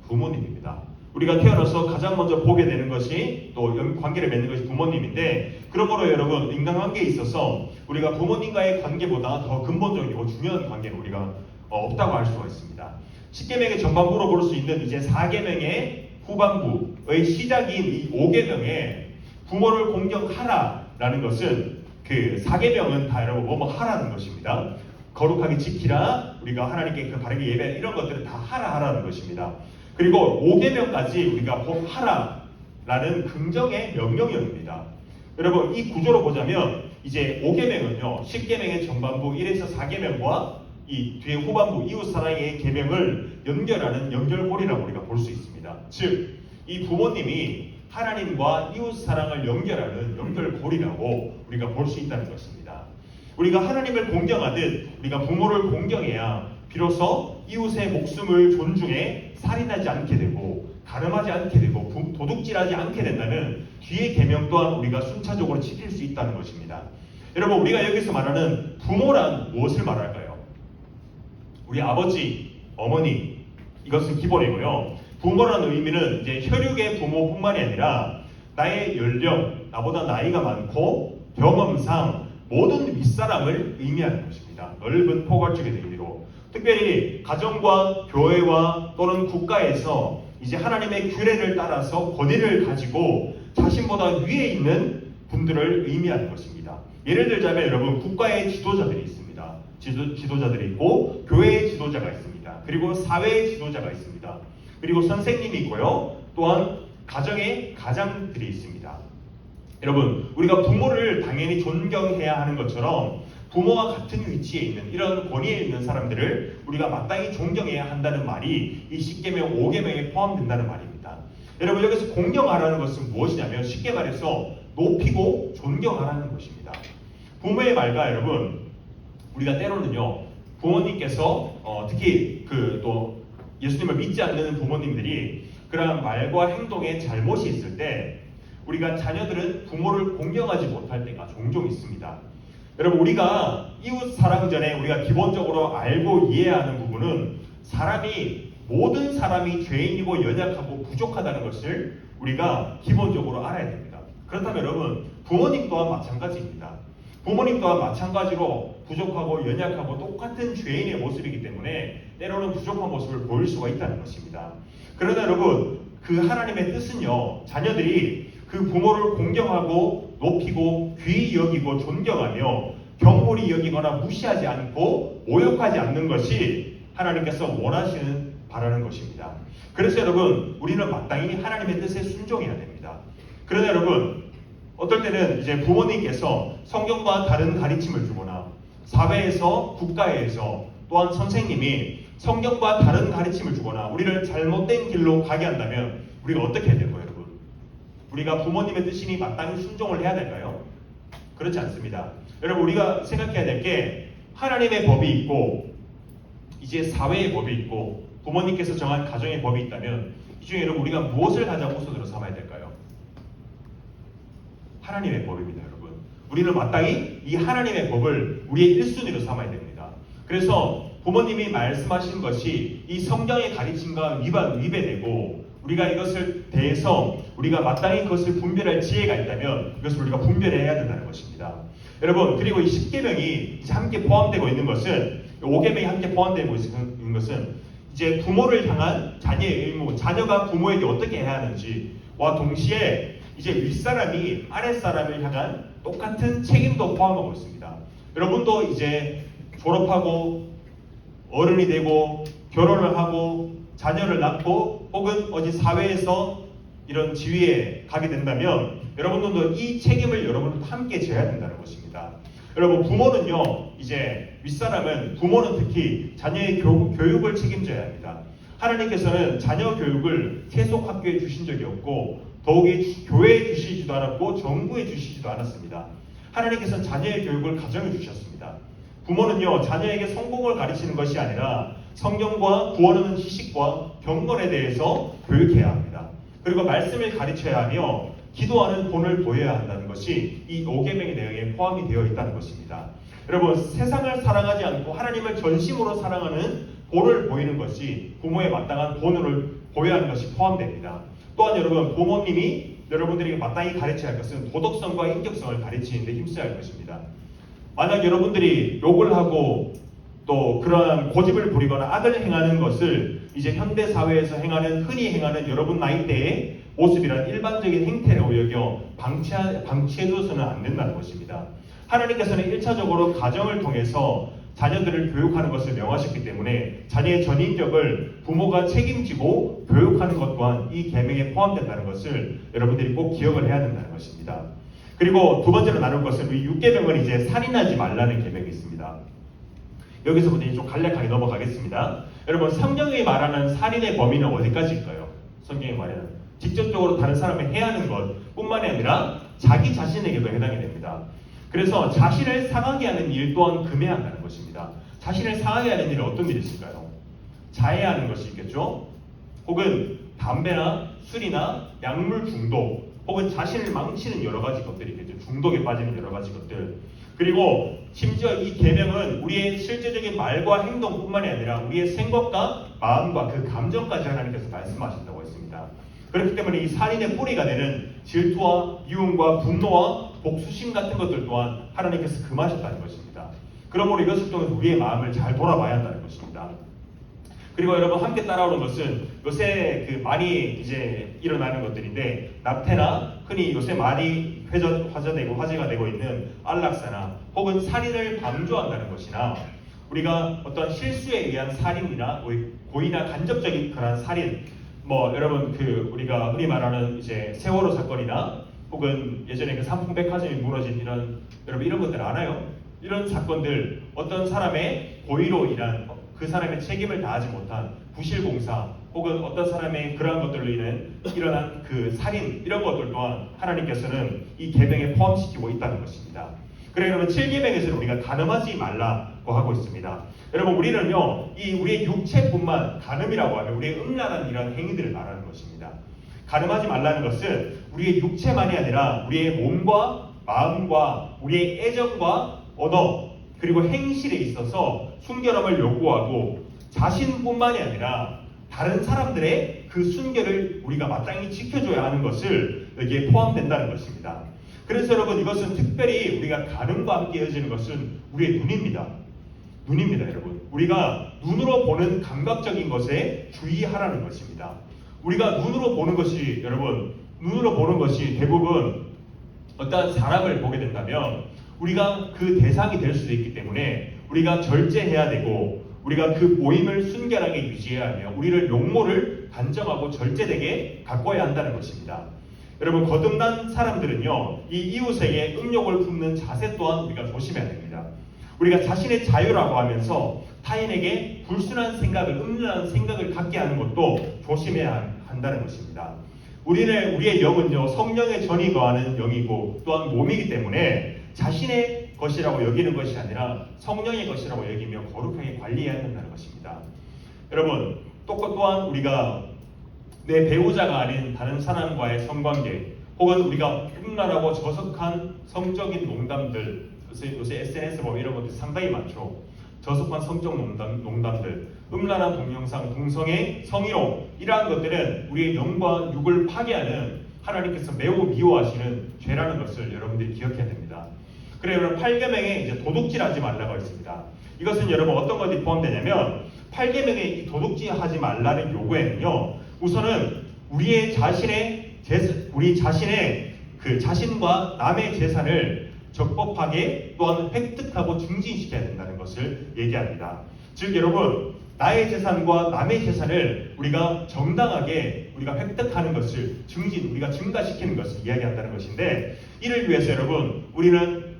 부모님입니다. 우리가 태어나서 가장 먼저 보게 되는 것이 또 관계를 맺는 것이 부모님인데 그러므로 여러분 인간관계에 있어서 우리가 부모님과의 관계보다 더 근본적이고 중요한 관계는 우리가 없다고 할 수가 있습니다. 10계명의 전반부로 볼 수 있는 이제 4계명의 후반부의 시작인 이 5계명에 부모를 공경하라라는 것은 그 4계명은 다 여러분 뭐뭐 하라는 것입니다. 거룩하게 지키라, 우리가 하나님께 그 바르게 예배 이런 것들을 다 하라는 것입니다. 그리고 5계명까지 우리가 하라라는 긍정의 명령형입니다. 여러분 이 구조로 보자면 이제 5계명은요 10계명의 전반부 1에서 4계명과 이 뒤에 후반부 이웃 사랑의 계명을 연결하는 연결고리라고 우리가 볼 수 있습니다. 즉 이 부모님이 하나님과 이웃 사랑을 연결하는 연결고리라고 우리가 볼 수 있다는 것입니다. 우리가 하나님을 공경하듯 우리가 부모를 공경해야 비로소 이웃의 목숨을 존중해 살인하지 않게 되고 가늠하지 않게 되고 도둑질하지 않게 된다면 뒤의 계명 또한 우리가 순차적으로 지킬 수 있다는 것입니다. 여러분, 우리가 여기서 말하는 부모란 무엇을 말할까요? 우리 아버지, 어머니, 이것은 기본이고요. 부모라는 의미는 이제 혈육의 부모뿐만이 아니라 나의 연령, 나보다 나이가 많고 경험상 모든 윗사람을 의미하는 것입니다. 넓은 포괄적인 의미로. 특별히 가정과 교회와 또는 국가에서 이제 하나님의 규례를 따라서 권위를 가지고 자신보다 위에 있는 분들을 의미하는 것입니다. 예를 들자면 여러분, 국가의 지도자들이 있습니다. 지도자들이 있고 교회의 지도자가 있습니다. 그리고 사회의 지도자가 있습니다. 그리고 선생님이 있고요. 또한 가정의 가장들이 있습니다. 여러분, 우리가 부모를 당연히 존경해야 하는 것처럼 부모와 같은 위치에 있는 이런 권위에 있는 사람들을 우리가 마땅히 존경해야 한다는 말이 이 10계명 5계명에 포함된다는 말입니다. 여러분, 여기서 공경하라는 것은 무엇이냐면 쉽게 말해서 높이고 존경하라는 것입니다. 부모의 말과 여러분, 우리가 때로는요, 부모님께서 특히 또 예수님을 믿지 않는 부모님들이 그러한 말과 행동에 잘못이 있을 때 우리가 자녀들은 부모를 공경하지 못할 때가 종종 있습니다. 여러분, 우리가 이웃 사랑 전에 우리가 기본적으로 알고 이해해야 하는 부분은 모든 사람이 죄인이고 연약하고 부족하다는 것을 우리가 기본적으로 알아야 됩니다. 그렇다면 여러분, 부모님 또한 마찬가지입니다. 부모님 또한 마찬가지로 부족하고 연약하고 똑같은 죄인의 모습이기 때문에 때로는 부족한 모습을 보일 수가 있다는 것입니다. 그러나 여러분, 그 하나님의 뜻은요, 자녀들이 그 부모를 공경하고 높이고 귀히 여기고 존경하며 경홀히 여기거나 무시하지 않고 모욕하지 않는 것이 하나님께서 바라는 것입니다. 그래서 여러분, 우리는 마땅히 하나님의 뜻에 순종해야 됩니다. 그러나 여러분, 어떨 때는 이제 부모님께서 성경과 다른 가르침을 주거나 사회에서, 국가에서 또한 선생님이 성경과 다른 가르침을 주거나 우리를 잘못된 길로 가게 한다면 우리가 어떻게 해야 될까요, 여러분? 우리가 부모님의 뜻이니 마땅히 순종을 해야 될까요? 그렇지 않습니다. 여러분, 우리가 생각해야 될 게 하나님의 법이 있고 이제 사회의 법이 있고 부모님께서 정한 가정의 법이 있다면 이 중에 여러분, 우리가 무엇을 가장 우선으로 삼아야 될까요? 하나님의 법입니다, 여러분. 우리는 마땅히 이 하나님의 법을 우리의 1순위로 삼아야 됩니다. 그래서 부모님이 말씀하신 것이 이 성경의 가르침과 위배되고 우리가 이것을 대해서 우리가 마땅히 그것을 분별할 지혜가 있다면 이것을 우리가 분별해야 된다는 것입니다. 여러분, 그리고 이 10계명이 이제 함께 포함되고 있는 것은 5계명이 함께 포함되고 있는 것은 이제 부모를 향한 자녀의 의무, 자녀가 부모에게 어떻게 해야 하는지와 동시에 이제 윗사람이 아랫사람을 향한 똑같은 책임도 포함하고 있습니다. 여러분도 이제 졸업하고 어른이 되고 결혼을 하고 자녀를 낳고 혹은 어디 사회에서 이런 지위에 가게 된다면 여러분들도 이 책임을 여러분도 함께 져야 된다는 것입니다. 여러분, 부모는요, 이제 윗사람은 부모는 특히 자녀의 교육을 책임져야 합니다. 하나님께서는 자녀 교육을 세속 학교에 주신 적이 없고 더욱이 교회에 주시지도 않았고 정부에 주시지도 않았습니다. 하나님께서는 자녀의 교육을 가정에 주셨습니다. 부모는요, 자녀에게 성공을 가르치는 것이 아니라 성경과 구원하는 지식과 경건에 대해서 교육해야 합니다. 그리고 말씀을 가르쳐야 하며 기도하는 본을 보여야 한다는 것이 이 5계명의 내용에 포함이 되어 있다는 것입니다. 여러분, 세상을 사랑하지 않고 하나님을 전심으로 사랑하는 본을 보이는 것이 부모의 마땅한 본을 보여야 하는 것이 포함됩니다. 또한 여러분, 부모님이 여러분들에게 마땅히 가르쳐야 할 것은 도덕성과 인격성을 가르치는 데 힘써야 할 것입니다. 만약 여러분들이 욕을 하고 또 그러한 고집을 부리거나 악을 행하는 것을 이제 현대 사회에서 흔히 행하는 여러분 나이대의 모습이란 일반적인 행태라고 여겨 방치해둬서는 안 된다는 것입니다. 하나님께서는 1차적으로 가정을 통해서 자녀들을 교육하는 것을 명하셨기 때문에 자녀의 전인격을 부모가 책임지고 교육하는 것 또한 이 계명에 포함된다는 것을 여러분들이 꼭 기억을 해야 된다는 것입니다. 그리고 두 번째로 나눌 것은 이 6계명은 이제 살인하지 말라는 계명이 있습니다. 여기서부터 이제 좀 간략하게 넘어가겠습니다. 여러분, 성경이 말하는 살인의 범위는 어디까지일까요? 성경이 말하는 직접적으로 다른 사람을 해하는 것뿐만이 아니라 자기 자신에게도 해당이 됩니다. 그래서 자신을 상하게 하는 일 또한 금해한다는 것입니다. 자신을 상하게 하는 일은 어떤 일이 있을까요? 자해하는 것이 있겠죠? 혹은 담배나 술이나 약물 중독 혹은 자신을 망치는 여러 가지 것들이겠죠. 중독에 빠지는 여러 가지 것들. 그리고 심지어 이 계명은 우리의 실제적인 말과 행동뿐만이 아니라 우리의 생각과 마음과 그 감정까지 하나님께서 말씀하신다고 했습니다. 그렇기 때문에 이 살인의 뿌리가 되는 질투와 미움과 분노와 복수심 같은 것들 또한 하나님께서 금하셨다는 것입니다. 그러므로 이것을 통해서 우리의 마음을 잘 돌아봐야 한다는 것입니다. 그리고 여러분 함께 따라오는 것은 요새 많이 이제 일어나는 것들인데, 낙태나 흔히 요새 많이 화제되고 화제가 되고 있는 안락사나 혹은 살인을 방조한다는 것이나, 우리가 어떤 실수에 의한 살인이나 고의나 간접적인 그런 살인, 여러분 우리가 흔히 말하는 이제 세월호 사건이나 혹은 예전에 그 삼풍백화점이 무너진 여러분 이런 것들 아나요? 이런 사건들, 어떤 사람의 고의로 인한 그 사람의 책임을 다하지 못한 부실공사 혹은 어떤 사람의 그러한 것들로 인해 일어난 그 살인, 이런 것들 또한 하나님께서는 이 계명에 포함시키고 있다는 것입니다. 그래 여러분 7계명에서는 우리가 간음하지 말라고 하고 있습니다. 여러분 우리는요, 이 우리의 육체뿐만, 간음이라고 하면 우리의 음란한 이런 행위들을 말하는 것입니다. 간음하지 말라는 것은 우리의 육체만이 아니라 우리의 몸과 마음과 우리의 애정과 언어 그리고 행실에 있어서 순결함을 요구하고, 자신뿐만이 아니라 다른 사람들의 그 순결을 우리가 마땅히 지켜줘야 하는 것을 여기에 포함된다는 것입니다. 그래서 여러분 이것은 특별히 우리가 간음과 함께 이어지는 것은 우리의 눈입니다. 눈입니다, 여러분. 우리가 눈으로 보는 감각적인 것에 주의하라는 것입니다. 우리가 눈으로 보는 것이, 여러분, 눈으로 보는 것이 대부분 어떤 사람을 보게 된다면 우리가 그 대상이 될 수도 있기 때문에 우리가 절제해야 되고, 우리가 그 모임을 순결하게 유지해야 하며 우리를 용모를 단정하고 절제되게 가꿔야 한다는 것입니다. 여러분 거듭난 사람들은요, 이 이웃에게 음욕을 품는 자세 또한 우리가 조심해야 됩니다. 우리가 자신의 자유라고 하면서 타인에게 불순한 생각을, 음란한 생각을 갖게 하는 것도 조심해야 한다는 것입니다. 우리의 영은요, 성령의 전이 거하는 영이고 또한 몸이기 때문에 자신의 것이라고 여기는 것이 아니라 성령의 것이라고 여기며 거룩하게 관리해야 된다는 것입니다. 여러분 또한 우리가 내 배우자가 아닌 다른 사람과의 성관계 혹은 우리가 음란하고 저속한 성적인 농담들, 요새 SNS 보면 이런 것들 상당히 많죠. 저속한 성적 농담들, 음란한 동영상, 동성애, 성희롱, 이러한 것들은 우리의 영과 육을 파괴하는 하나님께서 매우 미워하시는 죄라는 것을 여러분들이 기억해야 됩니다. 그래서 여러분 8계명에 이제 도둑질하지 말라고 했습니다. 이것은 여러분 어떤 것이 포함되냐면 8계명에 이 도둑질하지 말라는 요구에는요, 우선은 우리 자신의 그 자신과 남의 재산을 적법하게 또한 획득하고 증진시켜야 된다는 것을 얘기합니다. 즉 여러분 나의 재산과 남의 재산을 우리가 정당하게 우리가 획득하는 것을 우리가 증가시키는 것을 이야기한다는 것인데, 이를 위해서 여러분 우리는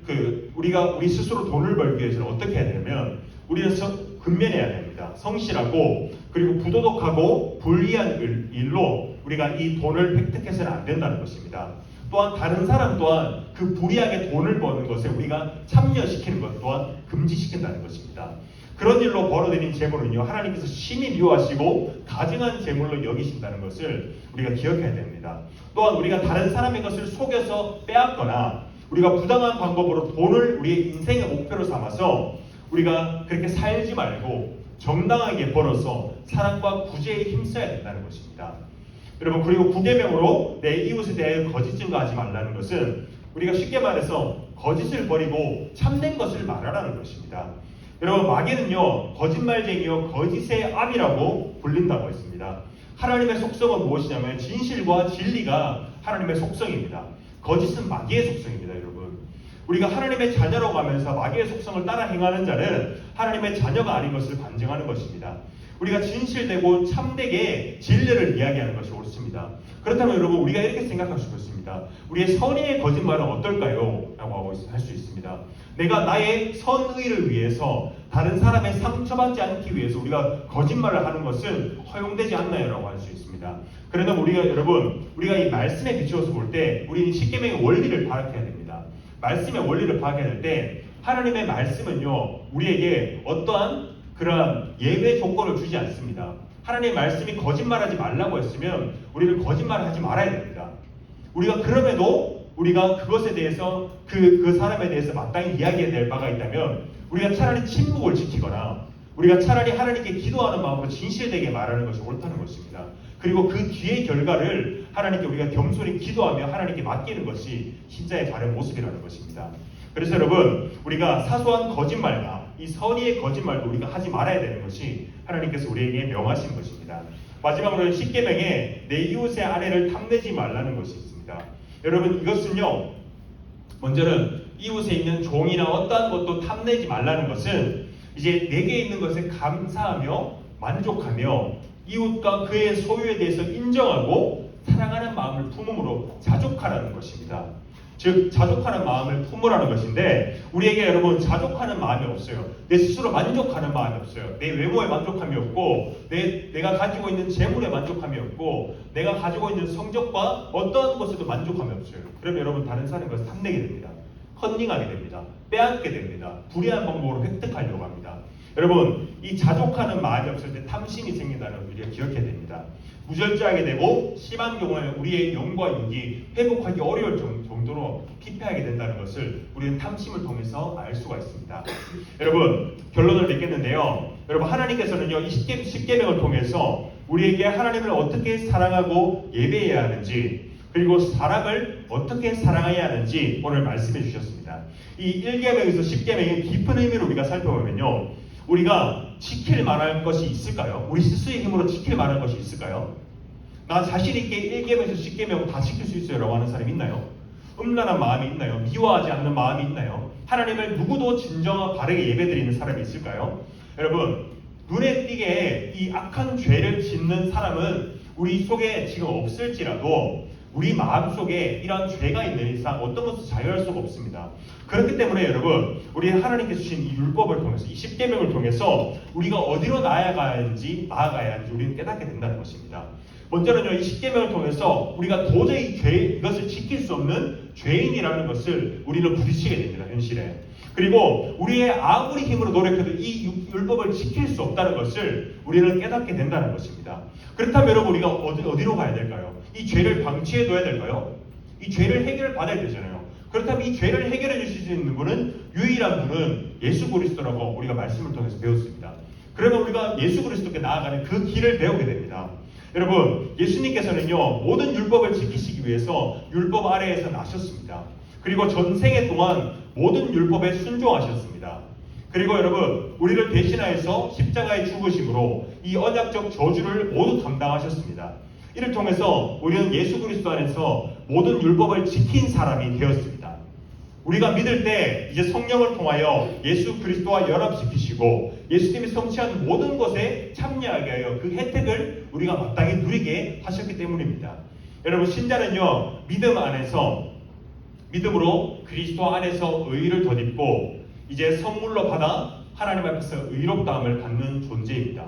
우리 스스로 돈을 벌기 위해서는 어떻게 해야 되냐면 우리는 근면해야 됩니다. 성실하고 그리고 부도덕하고 불리한 일로 우리가 이 돈을 획득해서는 안 된다는 것입니다. 또한 다른 사람 또한 그 불이하게 돈을 버는 것에 우리가 참여시키는 것 또한 금지시킨다는 것입니다. 그런 일로 벌어들인 재물은요, 하나님께서 심히 미워하시고 가증한 재물로 여기신다는 것을 우리가 기억해야 됩니다. 또한 우리가 다른 사람의 것을 속여서 빼앗거나 우리가 부당한 방법으로 돈을 우리의 인생의 목표로 삼아서 우리가 그렇게 살지 말고 정당하게 벌어서 사랑과 구제에 힘써야 된다는 것입니다. 여러분 그리고 9계명으로 내 이웃에 대해 거짓 증거하지 말라는 것은 우리가 쉽게 말해서 거짓을 버리고 참된 것을 말하라는 것입니다. 여러분 마귀는요, 거짓말쟁이요 거짓의 암이라고 불린다고 했습니다. 하나님의 속성은 무엇이냐면 진실과 진리가 하나님의 속성입니다. 거짓은 마귀의 속성입니다. 여러분 우리가 하나님의 자녀라고 하면서 마귀의 속성을 따라 행하는 자는 하나님의 자녀가 아닌 것을 반증하는 것입니다. 우리가 진실되고 참되게 진리를 이야기하는 것이 옳습니다. 그렇다면 여러분 우리가 이렇게 생각할 수 있습니다. 우리의 선의의 거짓말은 어떨까요? 라고 할 수 있습니다. 내가 나의 선의를 위해서 다른 사람의 상처받지 않기 위해서 우리가 거짓말을 하는 것은 허용되지 않나요? 라고 할 수 있습니다. 그러나 우리가 이 말씀에 비추어서 볼 때 우리는 10계명의 원리를 파악해야 됩니다. 말씀의 원리를 파악해야 될 때 하나님의 말씀은요, 우리에게 어떠한 그러한 예외 조건을 주지 않습니다. 하나님의 말씀이 거짓말하지 말라고 했으면 우리는 거짓말을 하지 말아야 됩니다. 우리가 그럼에도 우리가 그것에 대해서 그 사람에 대해서 마땅히 이야기해야 될 바가 있다면 우리가 차라리 침묵을 지키거나 우리가 차라리 하나님께 기도하는 마음으로 진실되게 말하는 것이 옳다는 것입니다. 그리고 그 뒤의 결과를 하나님께 우리가 겸손히 기도하며 하나님께 맡기는 것이 신자의 바른 모습이라는 것입니다. 그래서 여러분, 우리가 사소한 거짓말과 이 선의의 거짓말도 우리가 하지 말아야 되는 것이 하나님께서 우리에게 명하신 것입니다. 마지막으로 십계명에 내 이웃의 아내를 탐내지 말라는 것이 있습니다. 여러분, 이것은요, 먼저는 이웃에 있는 종이나 어떠한 것도 탐내지 말라는 것은 이제 내게 있는 것에 감사하며 만족하며 이웃과 그의 소유에 대해서 인정하고 사랑하는 마음을 품음으로 자족하라는 것입니다. 즉 자족하는 마음을 품으라는 것인데 우리에게 여러분 자족하는 마음이 없어요. 내 스스로 만족하는 마음이 없어요. 내 외모에 만족함이 없고 내가 가지고 있는 재물에 만족함이 없고 내가 가지고 있는 성적과 어떠한 것에도 만족함이 없어요. 그러면 여러분 다른 사람의 것을 탐내게 됩니다. 헌닝하게 됩니다. 빼앗게 됩니다. 불의한 방법으로 획득하려고 합니다. 여러분, 이 자족하는 마음이 없을 때 탐심이 생긴다는 걸 우리가 기억해야 됩니다. 무절제하게 되고 심한 경우에 우리의 영과 육이 회복하기 어려울 정도로 피폐하게 된다는 것을 우리는 탐심을 통해서 알 수가 있습니다. 여러분, 결론을 맺겠는데요. 여러분, 하나님께서는요, 이 십계명을 통해서 우리에게 하나님을 어떻게 사랑하고 예배해야 하는지 그리고 사람을 어떻게 사랑해야 하는지 오늘 말씀해 주셨습니다. 이 1계명에서 10계명의 깊은 의미를 우리가 살펴보면요. 우리가 지킬 만한 것이 있을까요? 우리 스스로의 힘으로 지킬 만한 것이 있을까요? 나 자신 있게 1계명에서 10계명 다 지킬 수 있어요 라고 하는 사람이 있나요? 음란한 마음이 있나요? 미워하지 않는 마음이 있나요? 하나님을 누구도 진정하고 바르게 예배드리는 사람이 있을까요? 여러분, 눈에 띄게 이 악한 죄를 짓는 사람은 우리 속에 지금 없을지라도 우리 마음속에 이러한 죄가 있는 이상 어떤 것도 자유할 수가 없습니다. 그렇기 때문에 여러분, 우리 하나님께서 주신 이 율법을 통해서 이 10계명을 통해서 우리가 어디로 나아가야 하는지 우리는 깨닫게 된다는 것입니다. 먼저는요, 이 10계명을 통해서 우리가 도저히 이것을 지킬 수 없는 죄인이라는 것을 우리는 부딪히게 됩니다. 현실에. 그리고 우리의 아무리 힘으로 노력해도 이 율법을 지킬 수 없다는 것을 우리는 깨닫게 된다는 것입니다. 그렇다면 여러분, 우리가 어디로 가야 될까요? 이 죄를 방치해둬야 될까요? 이 죄를 해결을 받아야 되잖아요. 그렇다면 이 죄를 해결해 주실 수 있는 분은 유일한 분은 예수 그리스도라고 우리가 말씀을 통해서 배웠습니다. 그러면 우리가 예수 그리스도께 나아가는 그 길을 배우게 됩니다. 여러분, 예수님께서는요, 모든 율법을 지키시기 위해서 율법 아래에서 나셨습니다. 그리고 전생애 동안 모든 율법에 순종하셨습니다. 그리고 여러분, 우리를 대신하여서 십자가에 죽으심으로 이 언약적 저주를 모두 감당하셨습니다. 이를 통해서 우리는 예수 그리스도 안에서 모든 율법을 지킨 사람이 되었습니다. 우리가 믿을 때 이제 성령을 통하여 예수 그리스도와 연합시키시고 예수님이 성취한 모든 것에 참여하게 하여 그 혜택을 우리가 마땅히 누리게 하셨기 때문입니다. 여러분, 신자는요, 믿음으로 그리스도 안에서 의를 덧입고 이제 선물로 받아 하나님 앞에서 의롭다함을 갖는 존재입니다.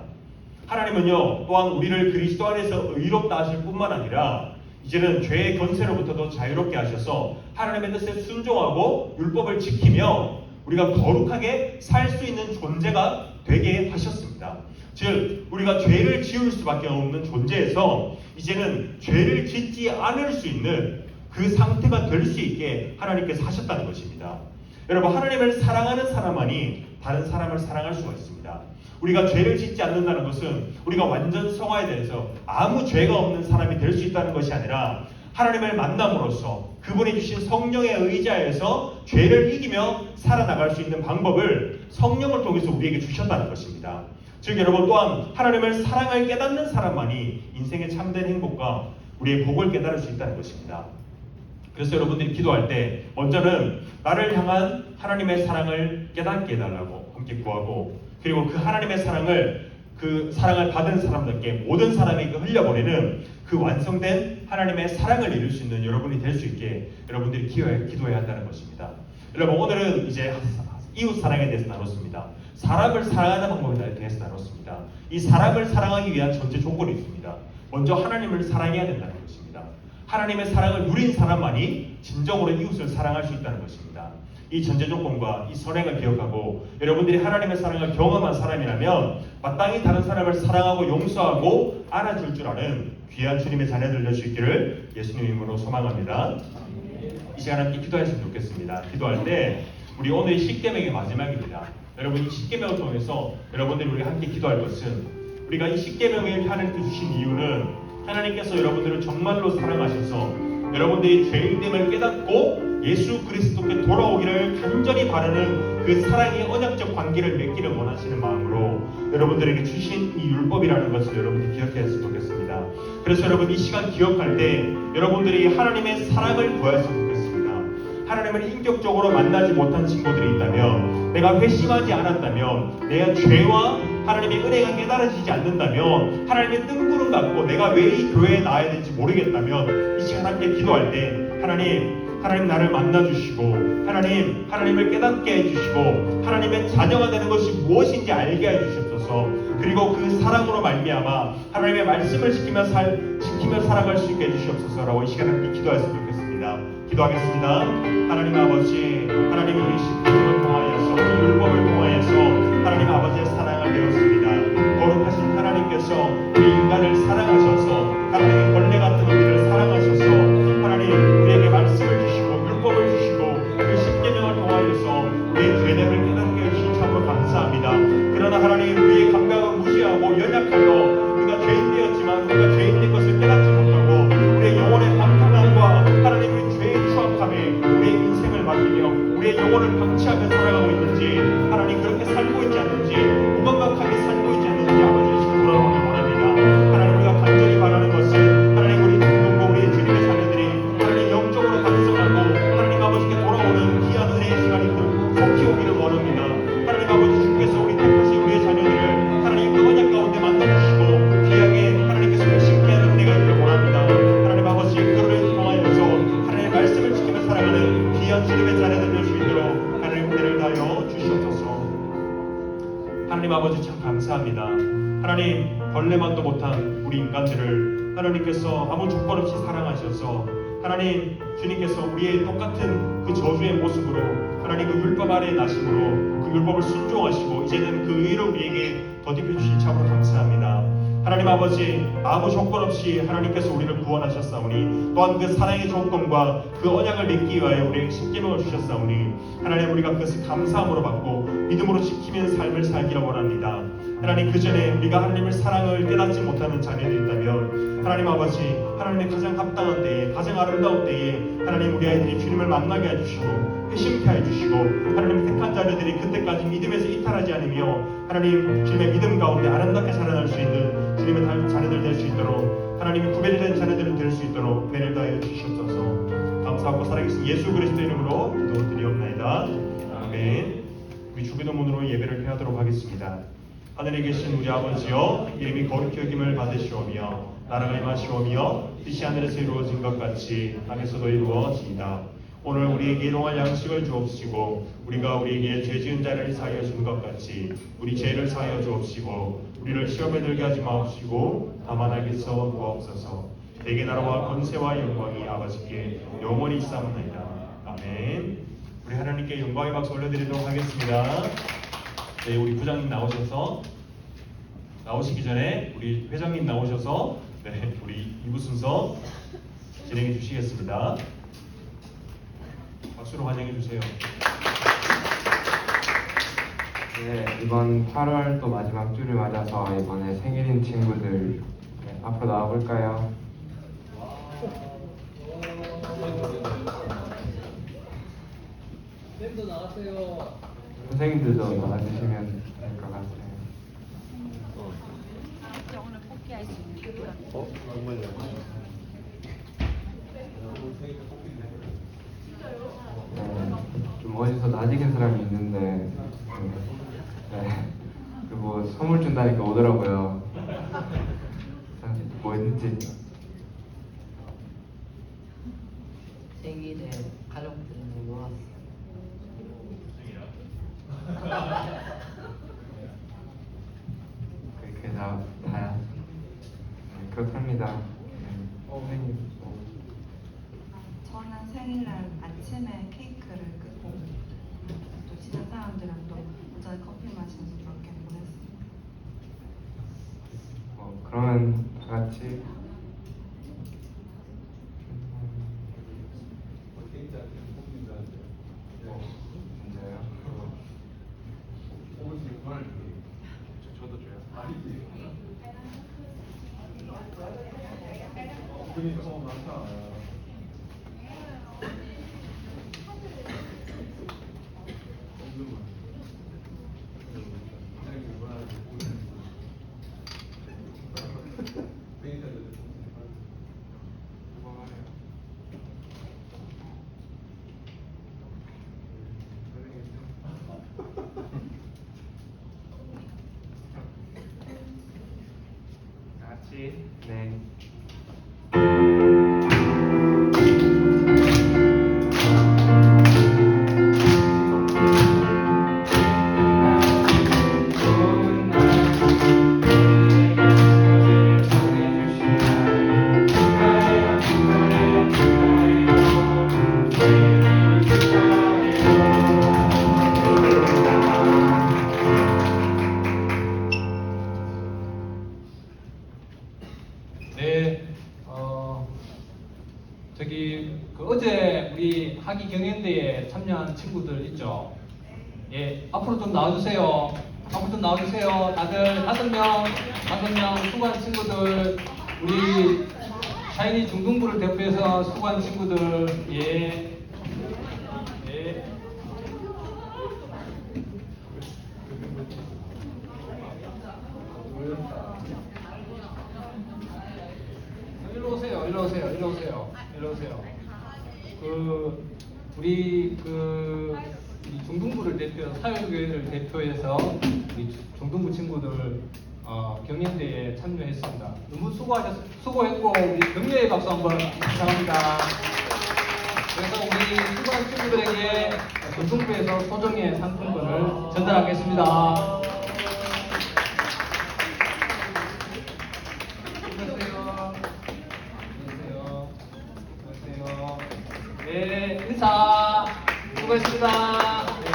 하나님은요, 또한 우리를 그리스도 안에서 의롭다 하실 뿐만 아니라 이제는 죄의 권세로부터도 자유롭게 하셔서 하나님의 뜻에 순종하고 율법을 지키며 우리가 거룩하게 살 수 있는 존재가 되게 하셨습니다. 즉, 우리가 죄를 지을 수밖에 없는 존재에서 이제는 죄를 짓지 않을 수 있는 그 상태가 될 수 있게 하나님께서 하셨다는 것입니다. 여러분, 하나님을 사랑하는 사람만이 다른 사람을 사랑할 수가 있습니다. 우리가 죄를 짓지 않는다는 것은 우리가 완전 성화에 대해서 아무 죄가 없는 사람이 될 수 있다는 것이 아니라 하나님을 만남으로써 그분이 주신 성령의 의지하에서 죄를 이기며 살아나갈 수 있는 방법을 성령을 통해서 우리에게 주셨다는 것입니다. 즉, 여러분, 또한 하나님을 사랑을 깨닫는 사람만이 인생의 참된 행복과 우리의 복을 깨달을 수 있다는 것입니다. 그래서 여러분들이 기도할 때 먼저는 나를 향한 하나님의 사랑을 깨닫게 해달라고 함께 구하고, 그리고 그 하나님의 사랑을 받은 사람들께 모든 사람에게 흘려보내는 그 완성된 하나님의 사랑을 이룰 수 있는 여러분이 될 수 있게 여러분들이 기도해야 한다는 것입니다. 여러분, 오늘은 이제 이웃 사랑에 대해서 나눴습니다. 사람을 사랑하는 방법에 대해서 나눴습니다. 이 사람을 사랑하기 위한 전제 조건이 있습니다. 먼저 하나님을 사랑해야 된다는 것입니다. 하나님의 사랑을 누린 사람만이 진정으로 이웃을 사랑할 수 있다는 것입니다. 이 전제 조건과 이 선행을 기억하고 여러분들이 하나님의 사랑을 경험한 사람이라면 마땅히 다른 사람을 사랑하고 용서하고 안아줄 줄 아는 귀한 주님의 자녀들 될 수 있기를 예수님 이름으로 소망합니다. 이 시간 함께 기도했으면 좋겠습니다. 기도할 때 우리 오늘 10계명의 마지막입니다. 여러분 이 10계명을 통해서 여러분들이 우리가 함께 기도할 것은 우리가 이 10계명을 하나님께 주신 이유는 하나님께서 여러분들을 정말로 사랑하셔서 여러분들이 죄인됨을 깨닫고 예수 그리스도께 돌아오기를 간절히 바라는 그 사랑의 언약적 관계를 맺기를 원하시는 마음으로 여러분들에게 주신 이 율법이라는 것을 여러분들이 기억했으면 좋겠습니다. 그래서 여러분 이 시간 기억할 때 여러분들이 하나님의 사랑을 구했으면 좋겠습니다. 하나님을 인격적으로 만나지 못한 친구들이 있다면, 내가 회심하지 않았다면, 내가 죄와 하나님의 은혜가 깨달아지지 않는다면, 하나님의 뜬구름 같고 내가 왜 이 교회에 나와야 될지 모르겠다면 이 시간 함께 기도할 때 하나님 나를 만나주시고 하나님을 깨닫게 해주시고 하나님의 자녀가 되는 것이 무엇인지 알게 해주셨소서. 그리고 그 사랑으로 말미암아 하나님의 말씀을 지키며 살아갈 수 있게 해주시옵소서라고 이 시간 함께 기도했으면 좋겠습니다. 기도하겠습니다. 하나님 아버지, 하나님 우리 십계명을 통하여서 율법을 통하여서 하나님 아버지의 사랑을 배웠습니다. 거룩하신 하나님께서 우리 인간을 사랑하셔서 하나님의 벌레 같은 우리를 사랑하셔서 하나님 우리에게 말씀을 주시고 율법을 주시고 그 십계명을 통하여서 우리의 죄됨을 깨닫게 해주신 참으로 감사합니다. 그러나 하나님 우리의 감각을 무시하고 연약하여 우리가 죄인 되었지만 우리가 죄인 된 것을 깨닫지 못하고 우리의 영혼의 방탕함과 하나님 우리 죄의 추악함에 우리의 인생을 맡기며 우리의 영혼을 방치하며 살아가고 있는지 하나님 그렇게 살고 있지 않는지 무감각하게 살고 있지 않는지 아버지 지금 돌아오길 원합니다. 하나님 우리가 간절히 바라는 것은 하나님 우리 중동고 우리의 주님의 자녀들이 하나님 영적으로 강성하고 하나님 아버지께 돌아오는 귀한 은혜의 시간이 속히 오기를 원합니다. 하나님 아버지 주께서 우리 택하신 우리의 자녀들을 하나님 그 언약 가운데 만나주시고 귀하게 하나님께서 회심케 하는 은혜가 있기를 원합니다. 하나님 아버지 그를 통하여서 하나님의 말씀을 지키며 살아가는 귀한 주님의 자녀들 될 수 있도록 하나님 은혜를 다하여 주시옵소서. 하나님 아버지 참 감사합니다. 하나님 벌레만도 못한 우리 인간들을 하나님께서 아무 조건 없이 사랑하셔서 하나님 주님께서 우리의 똑같은 그 저주의 모습으로 하나님 그 율법 아래에 나심으로 그 율법을 순종하시고 이제는 그 의로 우리에게 덧입혀 주신 참으로 감사합니다. 하나님 아버지 아무 조건 없이 하나님께서 우리를 구원하셨사오니 또한 그 사랑의 조건과 그 언약을 맺기 위하여 우리에게 십계명을 주셨사오니 하나님 우리가 그것을 감사함으로 받고 믿음으로 지키는 삶을 살기를 원합니다. 하나님 그 전에 우리가 하나님의 사랑을 깨닫지 못하는 자녀들이 있다면 하나님 아버지 하나님의 가장 합당한 때에 가장 아름다운 때에 하나님 우리 아이들이 주님을 만나게 해주시고 회심케 해주시고 하나님 택한 자녀들이 그때까지 믿음에서 이탈하지 않으며 하나님 주님의 믿음 가운데 아름답게 살아날 수 있는 주님의 자녀들 될 수 있도록 하나님의 구별된 자녀들을 될 수 있도록 은혜를 다하여 주시옵소서. 감사하고 살아계신 예수 그리스도 이름으로 기도드리옵나이다. 아멘. 우리 주기도문으로 예배를 폐하도록 하겠습니다. 하늘에 계신 우리 아버지여 이름이 거룩히 여김을 받으시오며 나라가 임하시오며 뜻이 하늘에서 이루어진 것 같이 땅에서도 이루어지이다. 오늘 우리에게 일용할 양식을 주옵시고 우리가 우리에게 죄 지은 자를 사하여 준 것 같이 우리 죄를 사하여 주옵시고 우리를 시험에 들게 하지 마옵시고 다만 악에서 구하옵소서. 대개 나라와 권세와 영광이 아버지께 영원히 있사옵나이다. 아멘. 우리 하나님께 영광의 박수 올려드리도록 하겠습니다. 네, 우리 부장님 나오시기 전에 우리 회장님 나오셔서 네, 우리 2부 순서 진행해 주시겠습니다. 박수로 환영해 주세요. 네, 이번 8월 또 마지막 주를 맞아서 이번에 생일인 친구들 앞으로 나와볼까요? 쌤도 나왔어요. 선생님들도 나와주시면 될 것 같아요. 오늘 뽑기할 수 있는 네, 좀 어디서 낯익은 사람이 있는데 네, 그리고 선물 준다니까 오더라고요. 뭐 했는지 생일에 가족들을 모았어. 그렇게 다야. 네, 그렇답니다. 네. 선생님 저는 생일날 아침에 케이크를 끄고 사람들은 또 어차피 커피 마시면서 그렇게 보냈습니다. 그러면 다 같이 진짜요? 저도 줘요. 같이 네. 네, 어제 우리 학위 경연대회에 참여한 친구들 있죠? 예, 앞으로 좀 나와주세요. 앞으로 좀 나와주세요. 다들 5명 수고한 친구들, 우리 샤이니 중등부를 대표해서 수고한 친구들, 예. 예. 일로 오세요. 우리 이 중등부를 대표, 사회교회를 대표해서 우리 중등부 친구들 경연대회에 참여했습니다. 너무 수고했고 우리 격려의 박수 한번 부탁합니다. 그래서 우리 수고한 친구들에게 중등부에서 소정의 상품권을 전달하겠습니다. 네, 인사 수고했습니다. 네.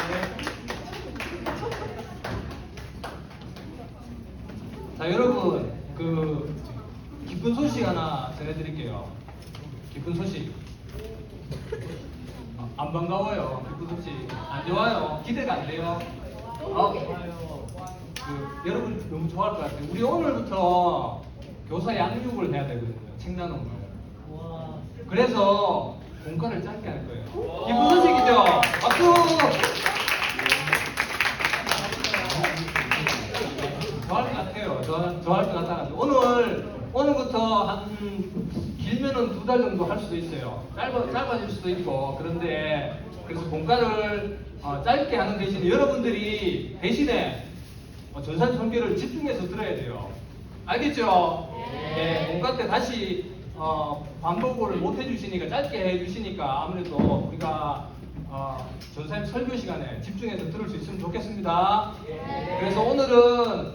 자, 여러분, 기쁜 소식 하나 전해드릴게요. 기쁜 소식. 안 반가워요. 기쁜 소식. 안 좋아요. 기대가 안 돼요. 여러분 너무 좋아할 것 같아요. 우리 오늘부터 교사 양육을 해야 되거든요. 책 나눔을. 그래서 공과를 짧게 할 거예요. 기쁜 소식이죠? 박수! 좋아할 것 같아요. 좋아할 것 같아가지고. 오늘부터 길면은 2달 정도 할 수도 있어요. 짧아질 수도 있고. 그래서 공과를 짧게 하는 대신에 여러분들이 대신에 전산 설계를 집중해서 들어야 돼요. 알겠죠? 네. 공과 때 다시 반복을 못 해주시니까 짧게 해주시니까 아무래도 우리가 전사님 설교 시간에 집중해서 들을 수 있으면 좋겠습니다. 그래서 오늘은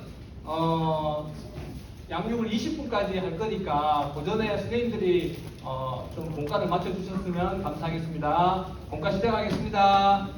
양육을 20분까지 할 거니까 그 전에 선생님들이 좀 공과를 맞춰주셨으면 감사하겠습니다. 공과 시작하겠습니다.